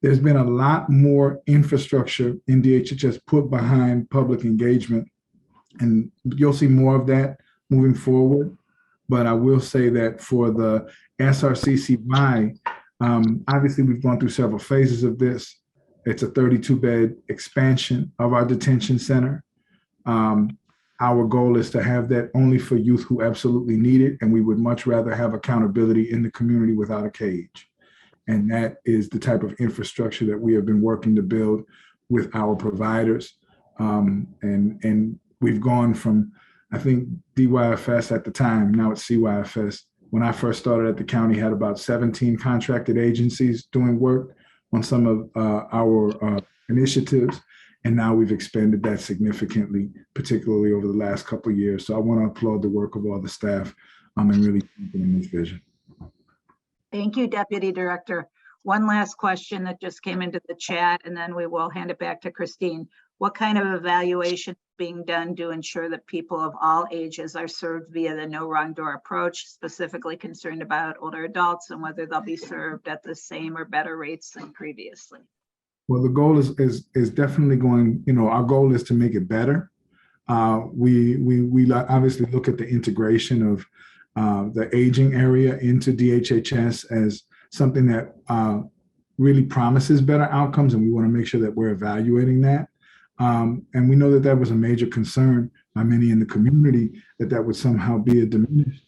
S7: there's been a lot more infrastructure in DHHS put behind public engagement. And you'll see more of that moving forward. But I will say that for the SRCCY, obviously we've gone through several phases of this. It's a 32-bed expansion of our detention center. Our goal is to have that only for youth who absolutely need it, and we would much rather have accountability in the community without a cage. And that is the type of infrastructure that we have been working to build with our providers. And we've gone from, I think, DYFS at the time, now it's CYFS. When I first started at the county, had about 17 contracted agencies doing work on some of our initiatives. And now we've expanded that significantly, particularly over the last couple of years. So I want to applaud the work of all the staff and really in this vision.
S3: Thank you, Deputy Director. One last question that just came into the chat, and then we will hand it back to Christine. What kind of evaluation is being done to ensure that people of all ages are served via the no wrong door approach, specifically concerned about older adults and whether they'll be served at the same or better rates than previously?
S7: Well, the goal is definitely going, our goal is to make it better. We obviously look at the integration of the aging area into DHHS as something that really promises better outcomes, and we want to make sure that we're evaluating that. And we know that that was a major concern by many in the community, that would somehow be a diminished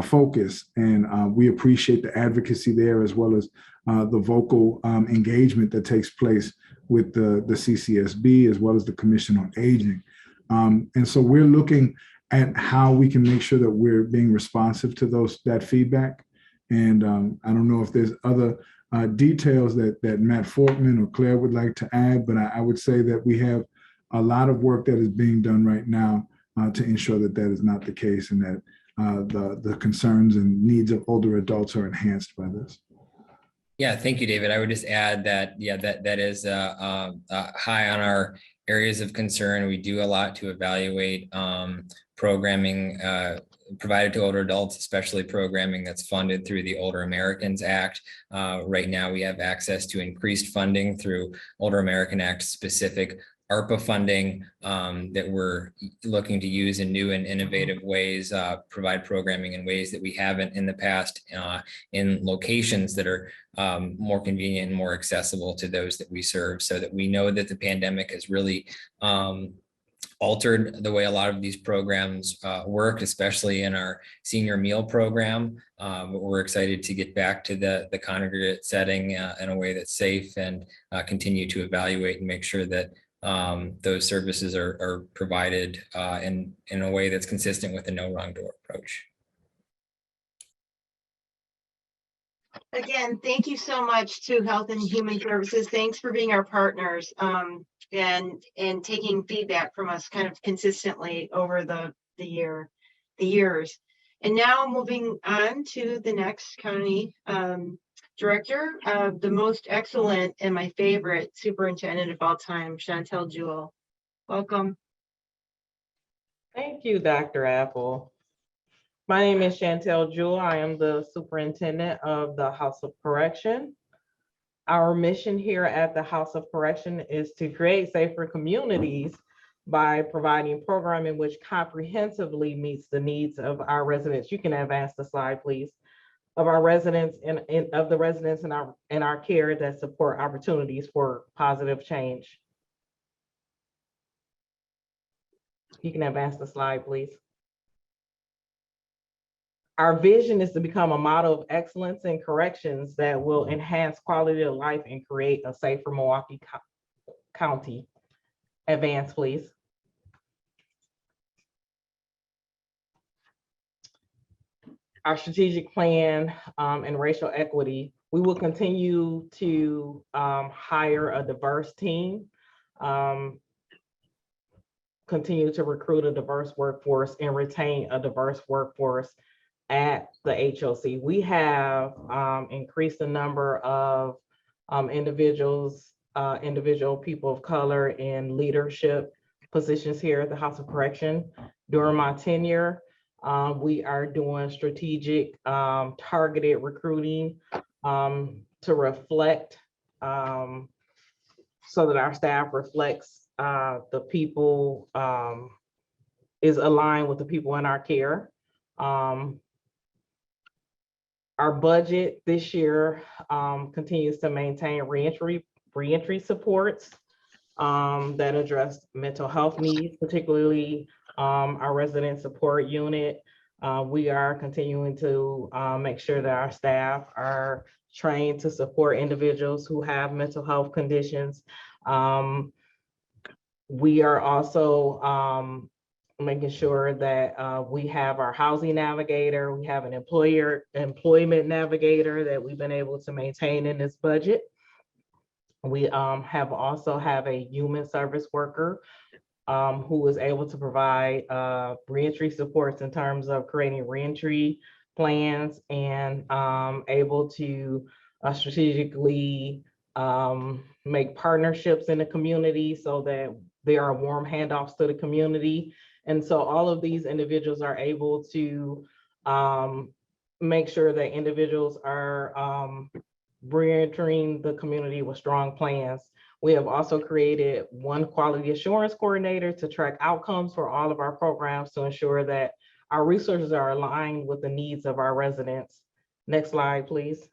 S7: focus. And we appreciate the advocacy there, as well as the vocal engagement that takes place with the CCSB, as well as the Commission on Aging. And so we're looking at how we can make sure that we're being responsive to that feedback. And I don't know if there's other details that Matt Fortman or Claire would like to add, but I would say that we have a lot of work that is being done right now to ensure that that is not the case, and that the concerns and needs of older adults are enhanced by this.
S8: Yeah, thank you, David. I would just add that, that is high on our areas of concern. We do a lot to evaluate programming provided to older adults, especially programming that's funded through the Older Americans Act. Right now, we have access to increased funding through Older American Act specific ARPA funding that we're looking to use in new and innovative ways, provide programming in ways that we haven't in the past, in locations that are more convenient and more accessible to those that we serve, so that we know that the pandemic has really altered the way a lot of these programs work, especially in our senior meal program. But we're excited to get back to the congregate setting in a way that's safe, and continue to evaluate and make sure that those services are provided in a way that's consistent with the no wrong door approach.
S2: Again, thank you so much to Health and Human Services. Thanks for being our partners and taking feedback from us kind of consistently over the years. And now moving on to the next county director, the most excellent and my favorite superintendent of all time, Chantell Jewell. Welcome.
S9: Thank you, Dr. Apple. My name is Chantell Jewell. I am the superintendent of the House of Correction. Our mission here at the House of Correction is to create safer communities by providing programming which comprehensively meets the needs of our residents. You can advance the slide, please. Of our residents and of the residents in our care that support opportunities for positive change. You can advance the slide, please. Our vision is to become a model of excellence in corrections that will enhance quality of life and create a safer Milwaukee County. Advance, please. Our strategic plan and racial equity, we will continue to hire a diverse team, continue to recruit a diverse workforce, and retain a diverse workforce at the HOC. We have increased the number of individual people of color in leadership positions here at the House of Correction. During my tenure, we are doing strategic targeted recruiting to reflect, so that our staff reflects the people, is aligned with the people in our care. Our budget this year continues to maintain reentry supports that address mental health needs, particularly our resident support unit. We are continuing to make sure that our staff are trained to support individuals who have mental health conditions. We are also making sure that we have our housing navigator, we have an employment navigator that we've been able to maintain in this budget. We also have a human service worker who is able to provide reentry supports in terms of creating reentry plans and able to strategically make partnerships in the community so that there are warm handoffs to the community. And so all of these individuals are able to make sure that individuals are reentering the community with strong plans. We have also created one quality assurance coordinator to track outcomes for all of our programs to ensure that our resources are aligned with the needs of our residents. Next slide, please.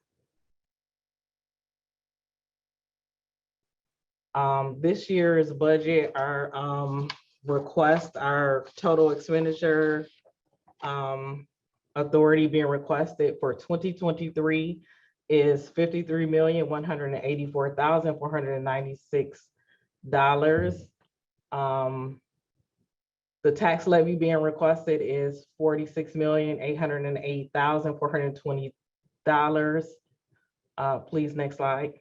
S9: This year's budget, our request, our total expenditure authority being requested for 2023 is $53,184,496. The tax levy being requested is $46,808,420. Please, next slide.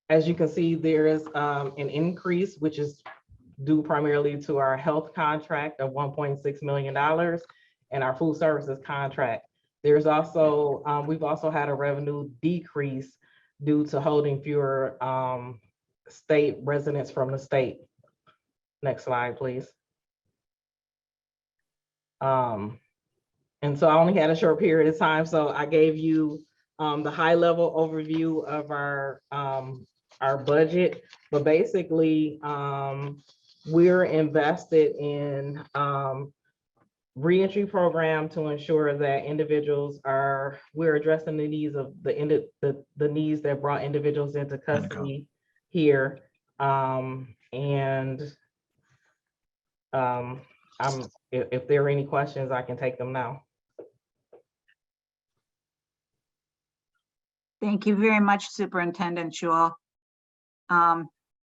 S9: As you can see, there is an increase, which is due primarily to our health contract of $1.6 million and our food services contract. There's also, we've also had a revenue decrease due to holding fewer state residents from the state. Next slide, please. And so I only had a short period of time, so I gave you the high level overview of our budget, but basically we're invested in reentry program to ensure that individuals we're addressing the needs of the needs that brought individuals into custody here. If there are any questions, I can take them now.
S3: Thank you very much, Superintendent Jewell.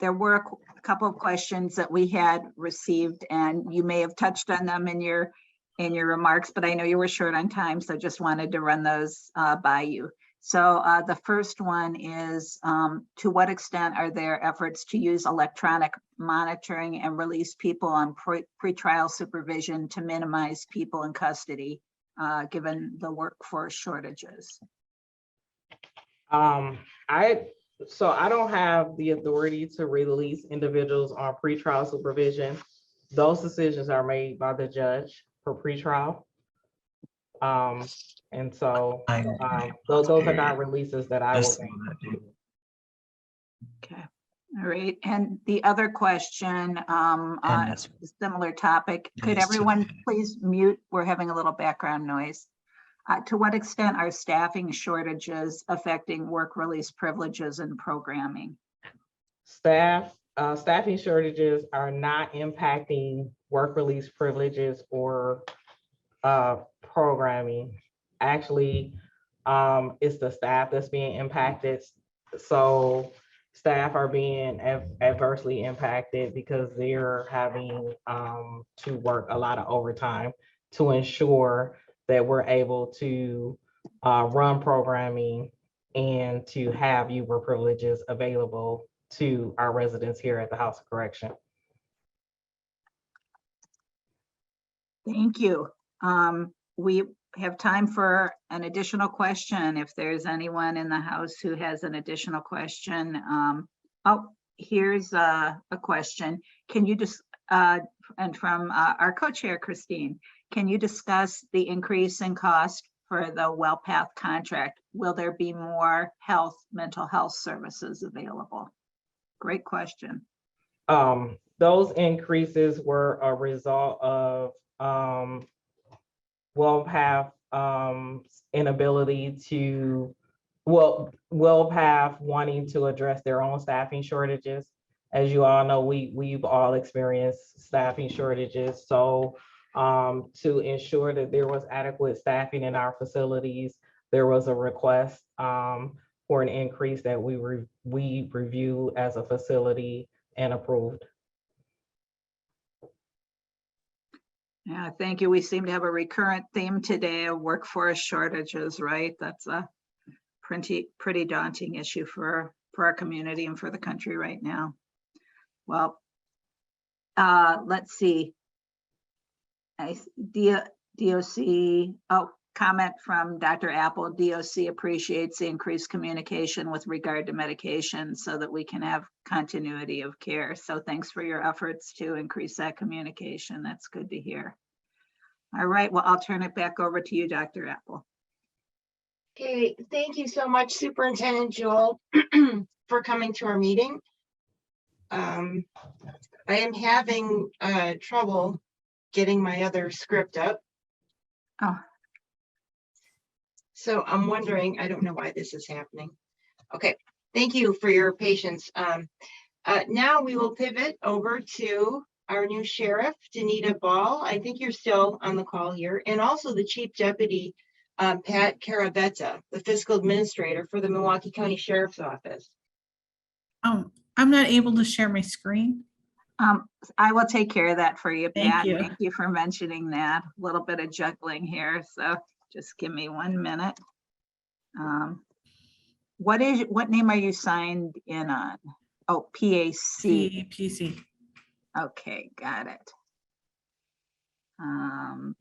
S3: There were a couple of questions that we had received, and you may have touched on them in your remarks, but I know you were short on time, so just wanted to run those by you. So the first one is, to what extent are there efforts to use electronic monitoring and release people on pretrial supervision to minimize people in custody, given the workforce shortages?
S9: So I don't have the authority to release individuals on pretrial supervision. Those decisions are made by the judge for pretrial. And so those are not releases that I will make.
S3: Okay, all right. And the other question on a similar topic, could everyone please mute? We're having a little background noise. To what extent are staffing shortages affecting work release privileges and programming?
S9: Staffing shortages are not impacting work release privileges or programming. Actually, it's the staff that's being impacted. So staff are being adversely impacted because they're having to work a lot of overtime to ensure that we're able to run programming and to have UBER privileges available to our residents here at the House of Correction.
S3: Thank you. We have time for an additional question. If there's anyone in the House who has an additional question. Oh, here's a question. Can you just, and from our co-chair, Christine, can you discuss the increase in cost for the WellPath contract? Will there be more mental health services available? Great question.
S9: Those increases were a result of WellPath inability to, will have wanting to address their own staffing shortages. As you all know, we've all experienced staffing shortages. So to ensure that there was adequate staffing in our facilities, there was a request for an increase that we review as a facility and approved.
S3: Yeah, thank you. We seem to have a recurrent theme today of workforce shortages, right? That's a pretty daunting issue for our community and for the country right now. Well, let's see. DOC, comment from Dr. Apple. DOC appreciates the increased communication with regard to medication so that we can have continuity of care. So thanks for your efforts to increase that communication. That's good to hear. All right, well, I'll turn it back over to you, Dr. Apple.
S2: Okay, thank you so much, Superintendent Jewell, for coming to our meeting. I am having trouble getting my other script up.
S3: Oh.
S2: So I'm wondering, I don't know why this is happening. Okay, thank you for your patience. Now we will pivot over to our new sheriff, Denita Ball. I think you're still on the call here, and also the Chief Deputy, Pat Caravetta, the Fiscal Administrator for the Milwaukee County Sheriff's Office.
S10: I'm not able to share my screen.
S3: I will take care of that for you,
S10: Thank
S3: Pat.
S10: you.
S3: Thank you for mentioning that. A little bit of juggling here, so just give me 1 minute. What name are you signed in on? Oh, PAC.
S10: PC.
S3: Okay, got it.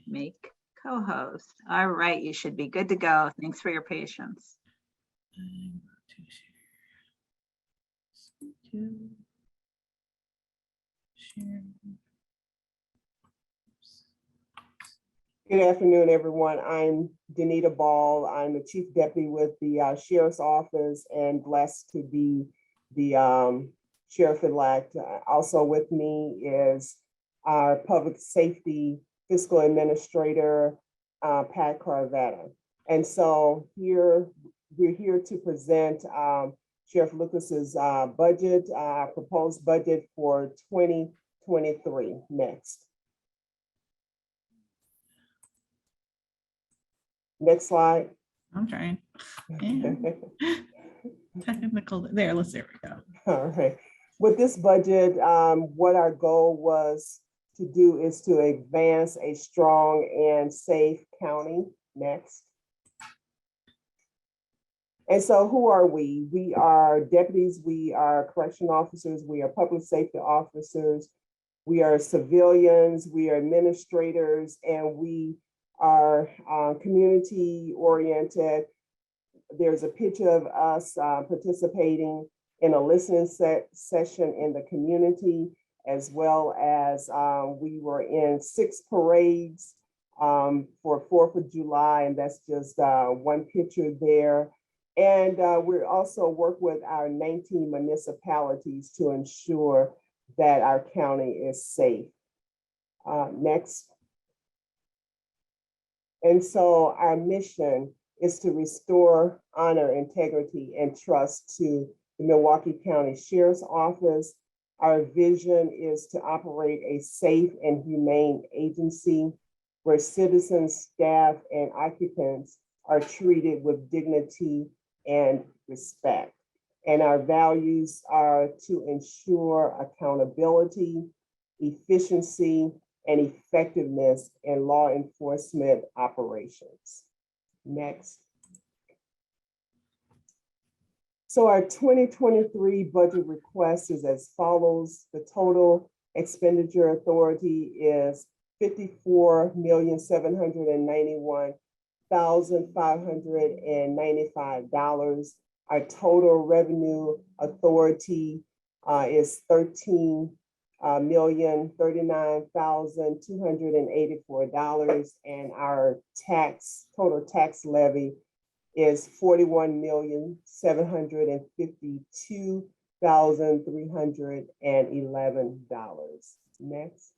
S3: Make co-host. All right, you should be good to go. Thanks for your patience.
S11: Good afternoon, everyone. I'm Denita Ball. I'm the Chief Deputy with the Sheriff's Office and blessed to be the Sheriff-elect. Also with me is our Public Safety Fiscal Administrator, Pat Caravetta. And so we're here to present Sheriff Lucas's budget, proposed budget for 2023. Next. Next slide.
S10: I'm trying. Technical, there we go.
S11: All right. With this budget, what our goal was to do is to advance a strong and safe county. Next. And so who are we? We are deputies, we are correction officers, we are public safety officers, we are civilians, we are administrators, and we are community oriented. There's a picture of us participating in a listening session in the community, as well as we were in 6 parades for 4th of July, and that's just one picture there. And we also work with our 19 municipalities to ensure that our county is safe. Next. And so our mission is to restore honor, integrity, and trust to the Milwaukee County Sheriff's Office. Our vision is to operate a safe and humane agency where citizens, staff, and occupants are treated with dignity and respect. And our values are to ensure accountability, efficiency, and effectiveness in law enforcement operations. Next. So our 2023 budget request is as follows. The total expenditure authority is $54,791,595. Our total revenue authority is $13,039,284, and our total tax levy is $41,752,311. Next.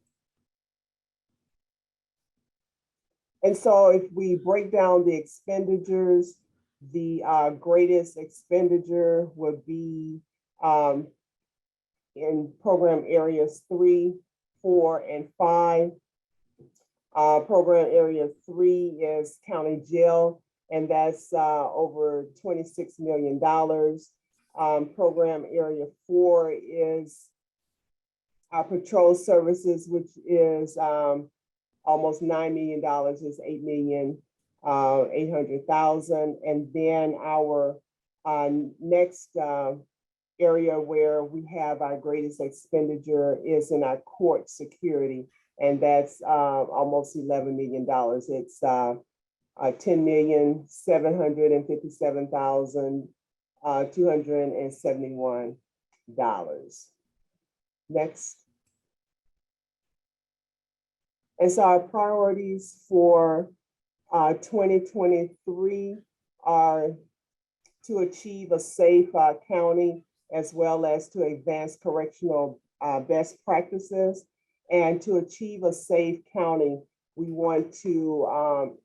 S11: And so if we break down the expenditures, the greatest expenditure would be in program areas 3, 4, and 5. Program area 3 is county jail, and that's over $26 million. Program area 4 is our patrol services, which is almost $9 million, is $8,800,000. And then our next area where we have our greatest expenditure is in our court security, and that's almost $11 million. It's $10,757,271. Next. And so our priorities for 2023 are to achieve a safe county, as well as to advance correctional best practices. And to achieve a safe county, we want to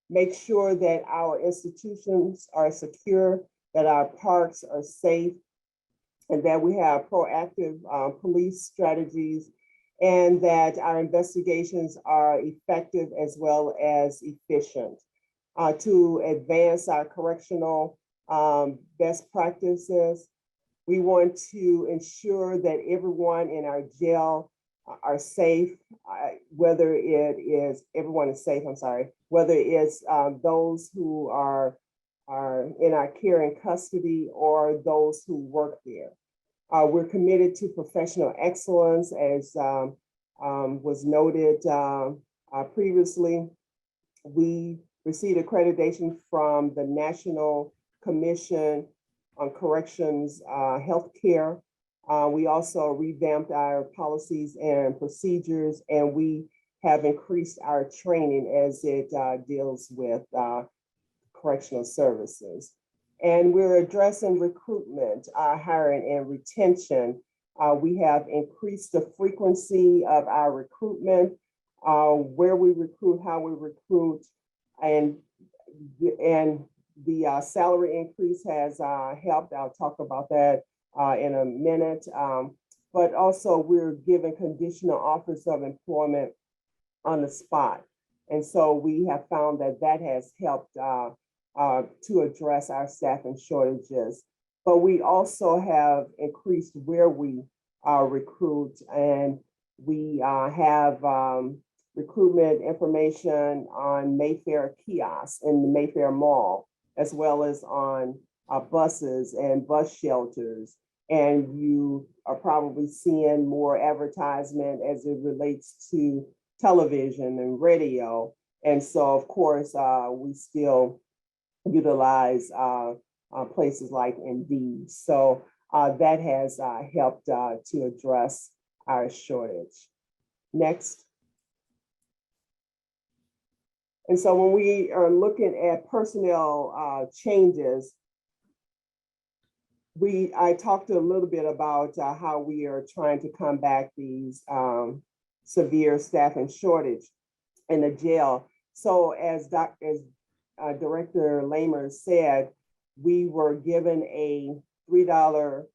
S11: make sure that our institutions are secure, that our parks are safe, and that we have proactive police strategies, and that our investigations are effective as well as efficient. To advance our correctional best practices, we want to ensure that everyone in our jail are safe, whether it is, everyone is safe, I'm sorry, whether it's those who are in our care and custody or those who work there. We're committed to professional excellence, as was noted previously. We received accreditation from the National Commission on Corrections Healthcare. We also revamped our policies and procedures, and we have increased our training as it deals with correctional services. And we're addressing recruitment, hiring, and retention. We have increased the frequency of our recruitment, where we recruit, how we recruit, and the salary increase has helped. I'll talk about that in a minute. But also we're giving conditional offers of employment on the spot. And so we have found that that has helped to address our staffing shortages. But we also have increased where we recruit, and we have recruitment information on Mayfair kiosks in the Mayfair Mall, as well as on buses and bus shelters. And you are probably seeing more advertisement as it relates to television and radio. And so, of course, we still utilize places like Indeed. So that has helped to address our shortage. Next. And so when we are looking at personnel changes, I talked a little bit about how we are trying to combat these severe staffing shortage in the jail. So as Director Lamer said, we were given a $3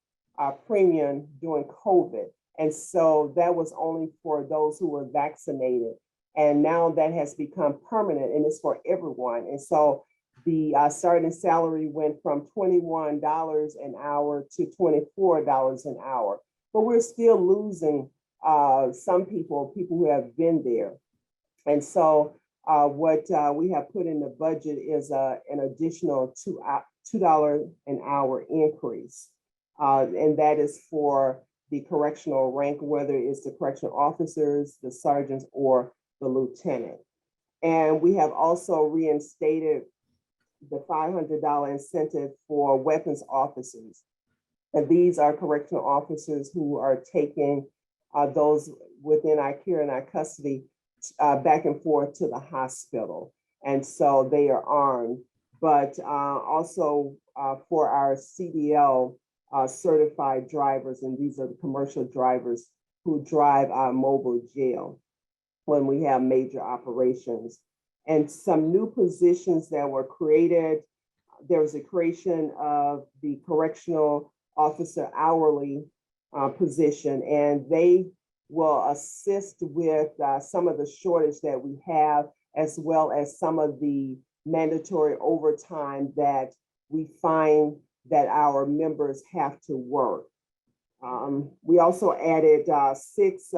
S11: premium during COVID. And so that was only for those who were vaccinated. And now that has become permanent, and it's for everyone. And so the starting salary went from $21 an hour to $24 an hour. But we're still losing some people who have been there. And so what we have put in the budget is an additional $2 an hour increase. And that is for the correctional rank, whether it's the correctional officers, the sergeants, or the lieutenant. And we have also reinstated the $500 incentive for weapons officers. And these are correctional officers who are taking those within our care and our custody back and forth to the hospital. And so they are armed, but also for our CDL certified drivers, and these are the commercial drivers who drive our mobile jail when we have major operations. and some new positions that were created. There was a creation of the correctional officer hourly position, and they will assist with some of the shortage that we have, as well as some of the mandatory overtime that we find that our members have to work. We also added 6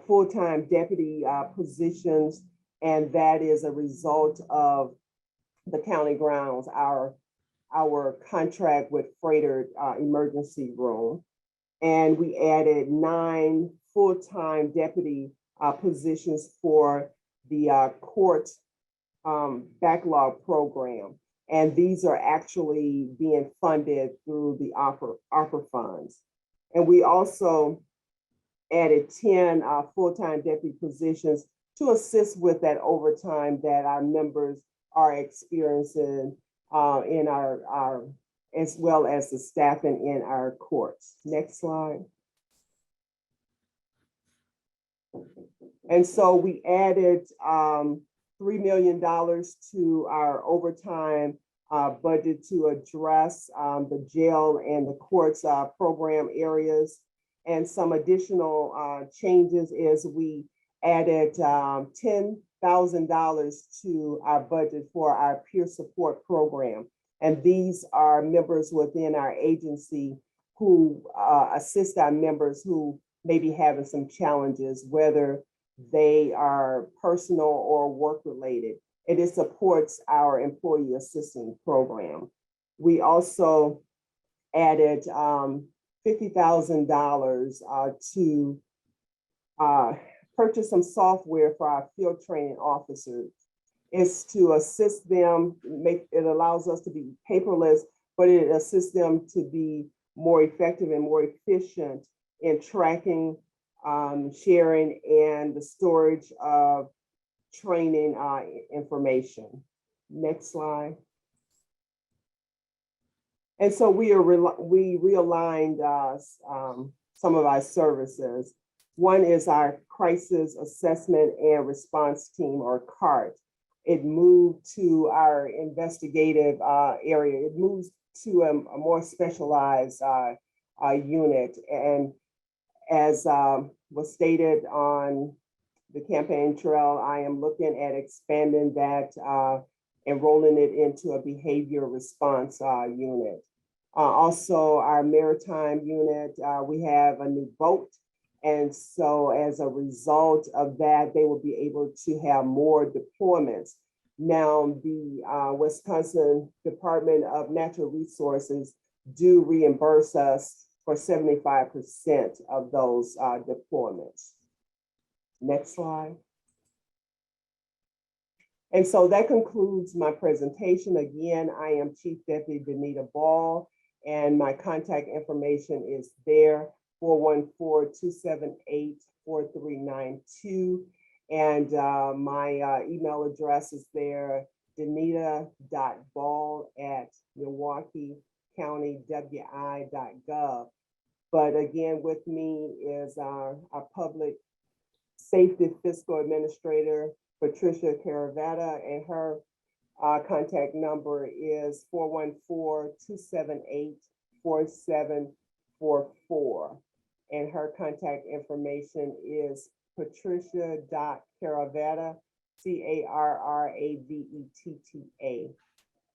S11: full-time deputy positions, and that is a result of the county grounds, our contract with Freighter Emergency Room. And we added 9 full-time deputy positions for the court backlog program. And these are actually being funded through the ARPA funds. And we also added 10 full-time deputy positions to assist with that overtime that our members are experiencing in our as well as the staffing in our courts. Next slide. And so we added $3 million to our overtime budget to address the jail and the courts program areas. And some additional changes is we added $10,000 to our budget for our peer support program. And these are members within our agency who assist our members who may be having some challenges, whether they are personal or work related. And it supports our employee assistance program. We also added $50,000 to purchase some software for our field training officers. It's to assist them, it allows us to be paperless, but it assists them to be more effective and more efficient in tracking, sharing, and the storage of training information. Next slide. And so we realigned some of our services. One is our Crisis Assessment and Response Team, or CART. It moved to our investigative area. It moves to a more specialized unit. And as was stated on the campaign trail, I am looking at expanding that and rolling it into a behavior response unit. Also, our maritime unit, we have a new boat. And so as a result of that, they will be able to have more deployments. Now, the Wisconsin Department of Natural Resources do reimburse us for 75% of those deployments. Next slide. And so that concludes my presentation. Again, I am Chief Deputy Denita Ball, and my contact information is there, 414-278-4392. And my email address is there, denita.ball@milwaukeecountywi.gov. But again, with me is our public safety fiscal administrator, Patricia Caravetta, and her contact number is 414-278-4744. And her contact information is patricia.caravetta, CARRAVETTA,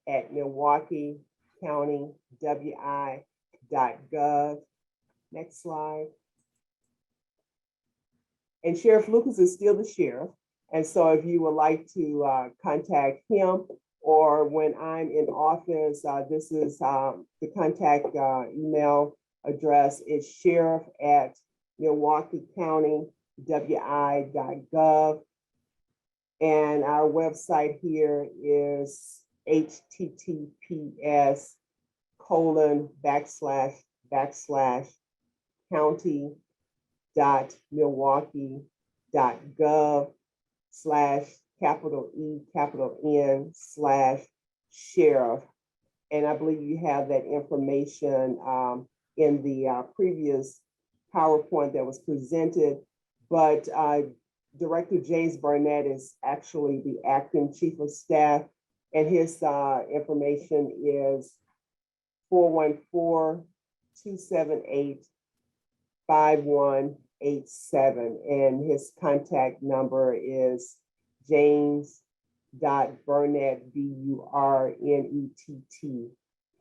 S11: @milwaukeecountywi.gov. Next slide. And Sheriff Lucas is still the sheriff. And so if you would like to contact him, or when I'm in office, this is the contact email address is sheriff@milwaukeecountywi.gov. And our website here is https://county.milwaukee.gov/E_N/sheriff. And I believe you have that information in the previous PowerPoint that was presented. But Director James Barnett is actually the acting chief of staff, and his information is 414-278-5187, and his contact number is james.burnett, BURNETT,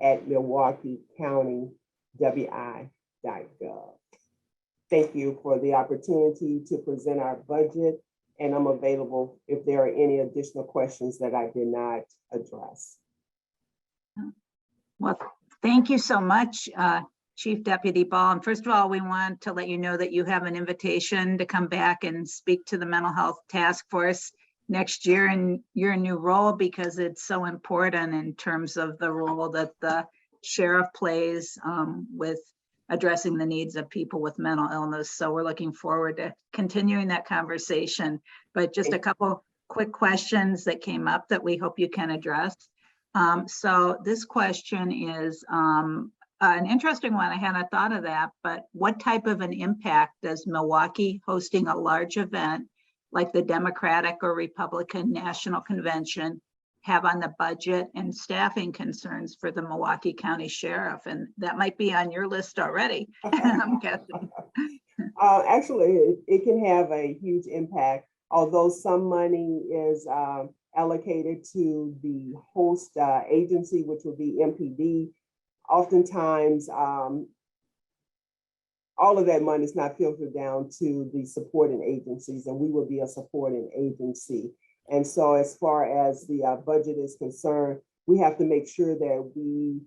S11: at Milwaukee County WI.gov. Thank you for the opportunity to present our budget, and I'm available if there are any additional questions that I did not address.
S3: Well, thank you so much, Chief Deputy Ball. And first of all, we want to let you know that you have an invitation to come back and speak to the Mental Health Task Force next year in your new role, because it's so important in terms of the role that the sheriff plays with addressing the needs of people with mental illness. So we're looking forward to continuing that conversation. But just a couple quick questions that came up that we hope you can address. So this question is an interesting one. I hadn't thought of that, but what type of an impact does Milwaukee hosting a large event like the Democratic or Republican National Convention have on the budget and staffing concerns for the Milwaukee County Sheriff? And that might be on your list already, I'm guessing.
S11: Actually, it can have a huge impact, although some money is allocated to the host agency, which would be MPD. Oftentimes, all of that money is not filtered down to the supporting agencies, and we will be a supporting agency. And so as far as the budget is concerned, we have to make sure that we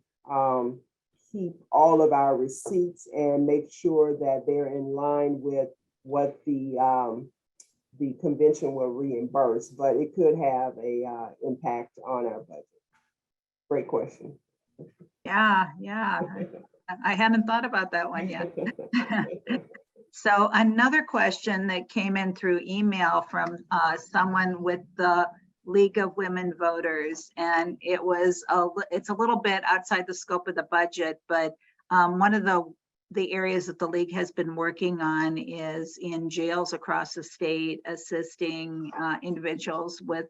S11: keep all of our receipts and make sure that they're in line with what the convention will reimburse, but it could have a impact on our budget. Great question.
S3: Yeah, I hadn't thought about that one yet. So another question that came in through email from someone with the League of Women Voters, and it's a little bit outside the scope of the budget, but one of the areas that the League has been working on is in jails across the state, assisting individuals with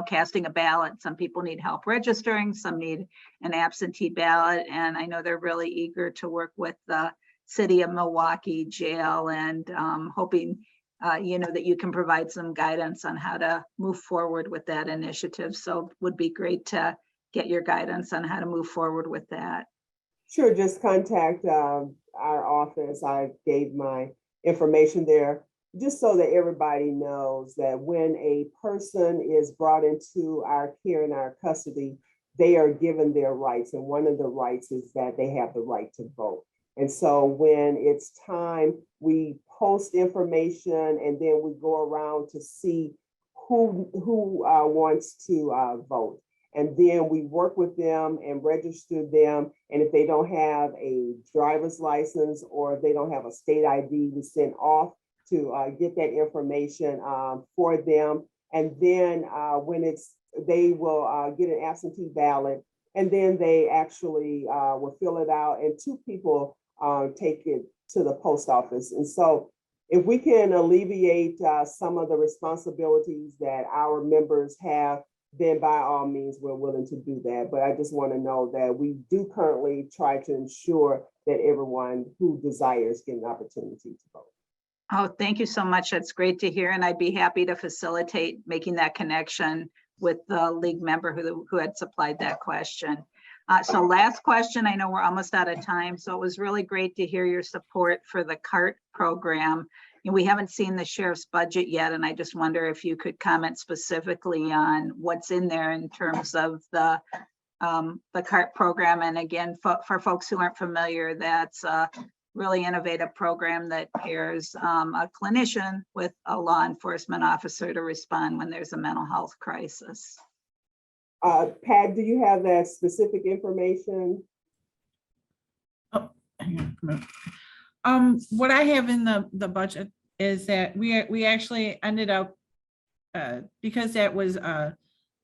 S3: casting a ballot. Some people need help registering, some need an absentee ballot, and I know they're really eager to work with the City of Milwaukee Jail, and hoping that you can provide some guidance on how to move forward with that initiative. So would be great to get your guidance on how to move forward with that.
S11: Sure, just contact our office. I gave my information there, just so that everybody knows that when a person is brought into our care and our custody, they are given their rights. And one of the rights is that they have the right to vote. And so when it's time, we post information, and then we go around to see who wants to vote. And then we work with them and register them. And if they don't have a driver's license or if they don't have a state ID, we send off to get that information for them. And then they will get an absentee ballot, and then they actually will fill it out, and 2 people take it to the post office. And so if we can alleviate some of the responsibilities that our members have, then by all means, we're willing to do that. But I just want to know that we do currently try to ensure that everyone who desires get an opportunity to vote.
S3: Oh, thank you so much. That's great to hear. And I'd be happy to facilitate making that connection with the League member who had supplied that question. So last question, I know we're almost out of time. So it was really great to hear your support for the CART program. And we haven't seen the sheriff's budget yet, and I just wonder if you could comment specifically on what's in there in terms of the CART program. And again, for folks who aren't familiar, that's a really innovative program that pairs a clinician with a law enforcement officer to respond when there's a mental health crisis.
S11: Pat, do you have that specific information?
S10: Oh, hang on. What I have in the budget is that we actually ended up, because that was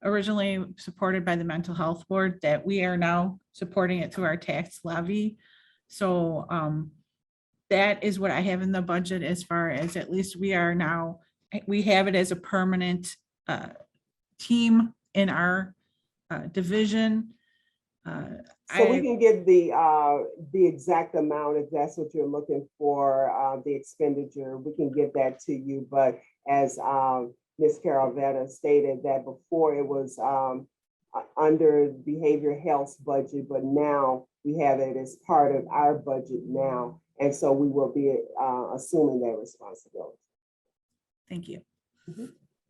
S10: originally supported by the Mental Health Board, that we are now supporting it through our tax levy. So that is what I have in the budget, as far as at least we are now we have it as a permanent team in our division.
S11: So we can get the exact amount if that's what you're looking for, the expenditure, we can get that to you. But as Ms. Caravetta stated that before it was under behavioral health budget, but now we have it as part of our budget now. And so we will be assuming that responsibility.
S10: Thank you.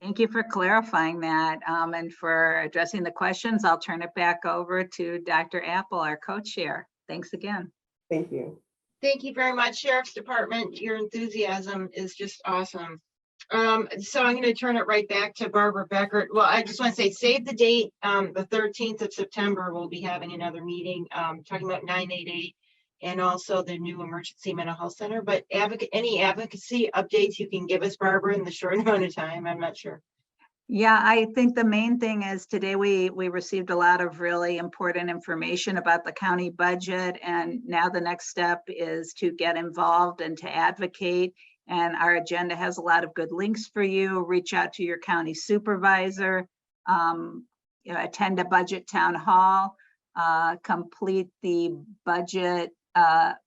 S3: Thank you for clarifying that and for addressing the questions. I'll turn it back over to Dr. Apple, our co-chair. Thanks again.
S11: Thank you.
S2: Thank you very much, Sheriff's Department. Your enthusiasm is just awesome. So I'm going to turn it right back to Barbara Beckert. Well, I just want to say, save the date. The 13th of September, we'll be having another meeting talking about 988 and also the new emergency mental health center. But any advocacy updates you can give us, Barbara, in the short amount of time? I'm not sure.
S3: Yeah, I think the main thing is today we received a lot of really important information about the county budget. And now the next step is to get involved and to advocate. And our agenda has a lot of good links for you. Reach out to your county supervisor, attend a budget town hall, complete the budget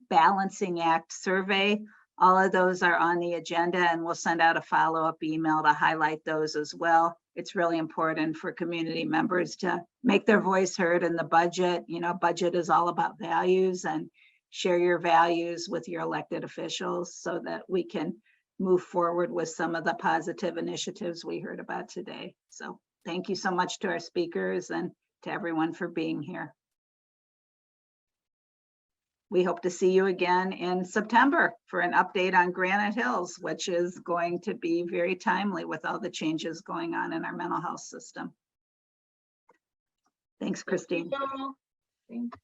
S3: balancing act survey. All of those are on the agenda, and we'll send out a follow-up email to highlight those as well. It's really important for community members to make their voice heard in the budget. Budget is all about values, and share your values with your elected officials so that we can move forward with some of the positive initiatives we heard about today. So thank you so much to our speakers and to everyone for being here. We hope to see you again in September for an update on Granite Hills, which is going to be very timely with all the changes going on in our mental health system. Thanks, Christine.
S2: Thank you.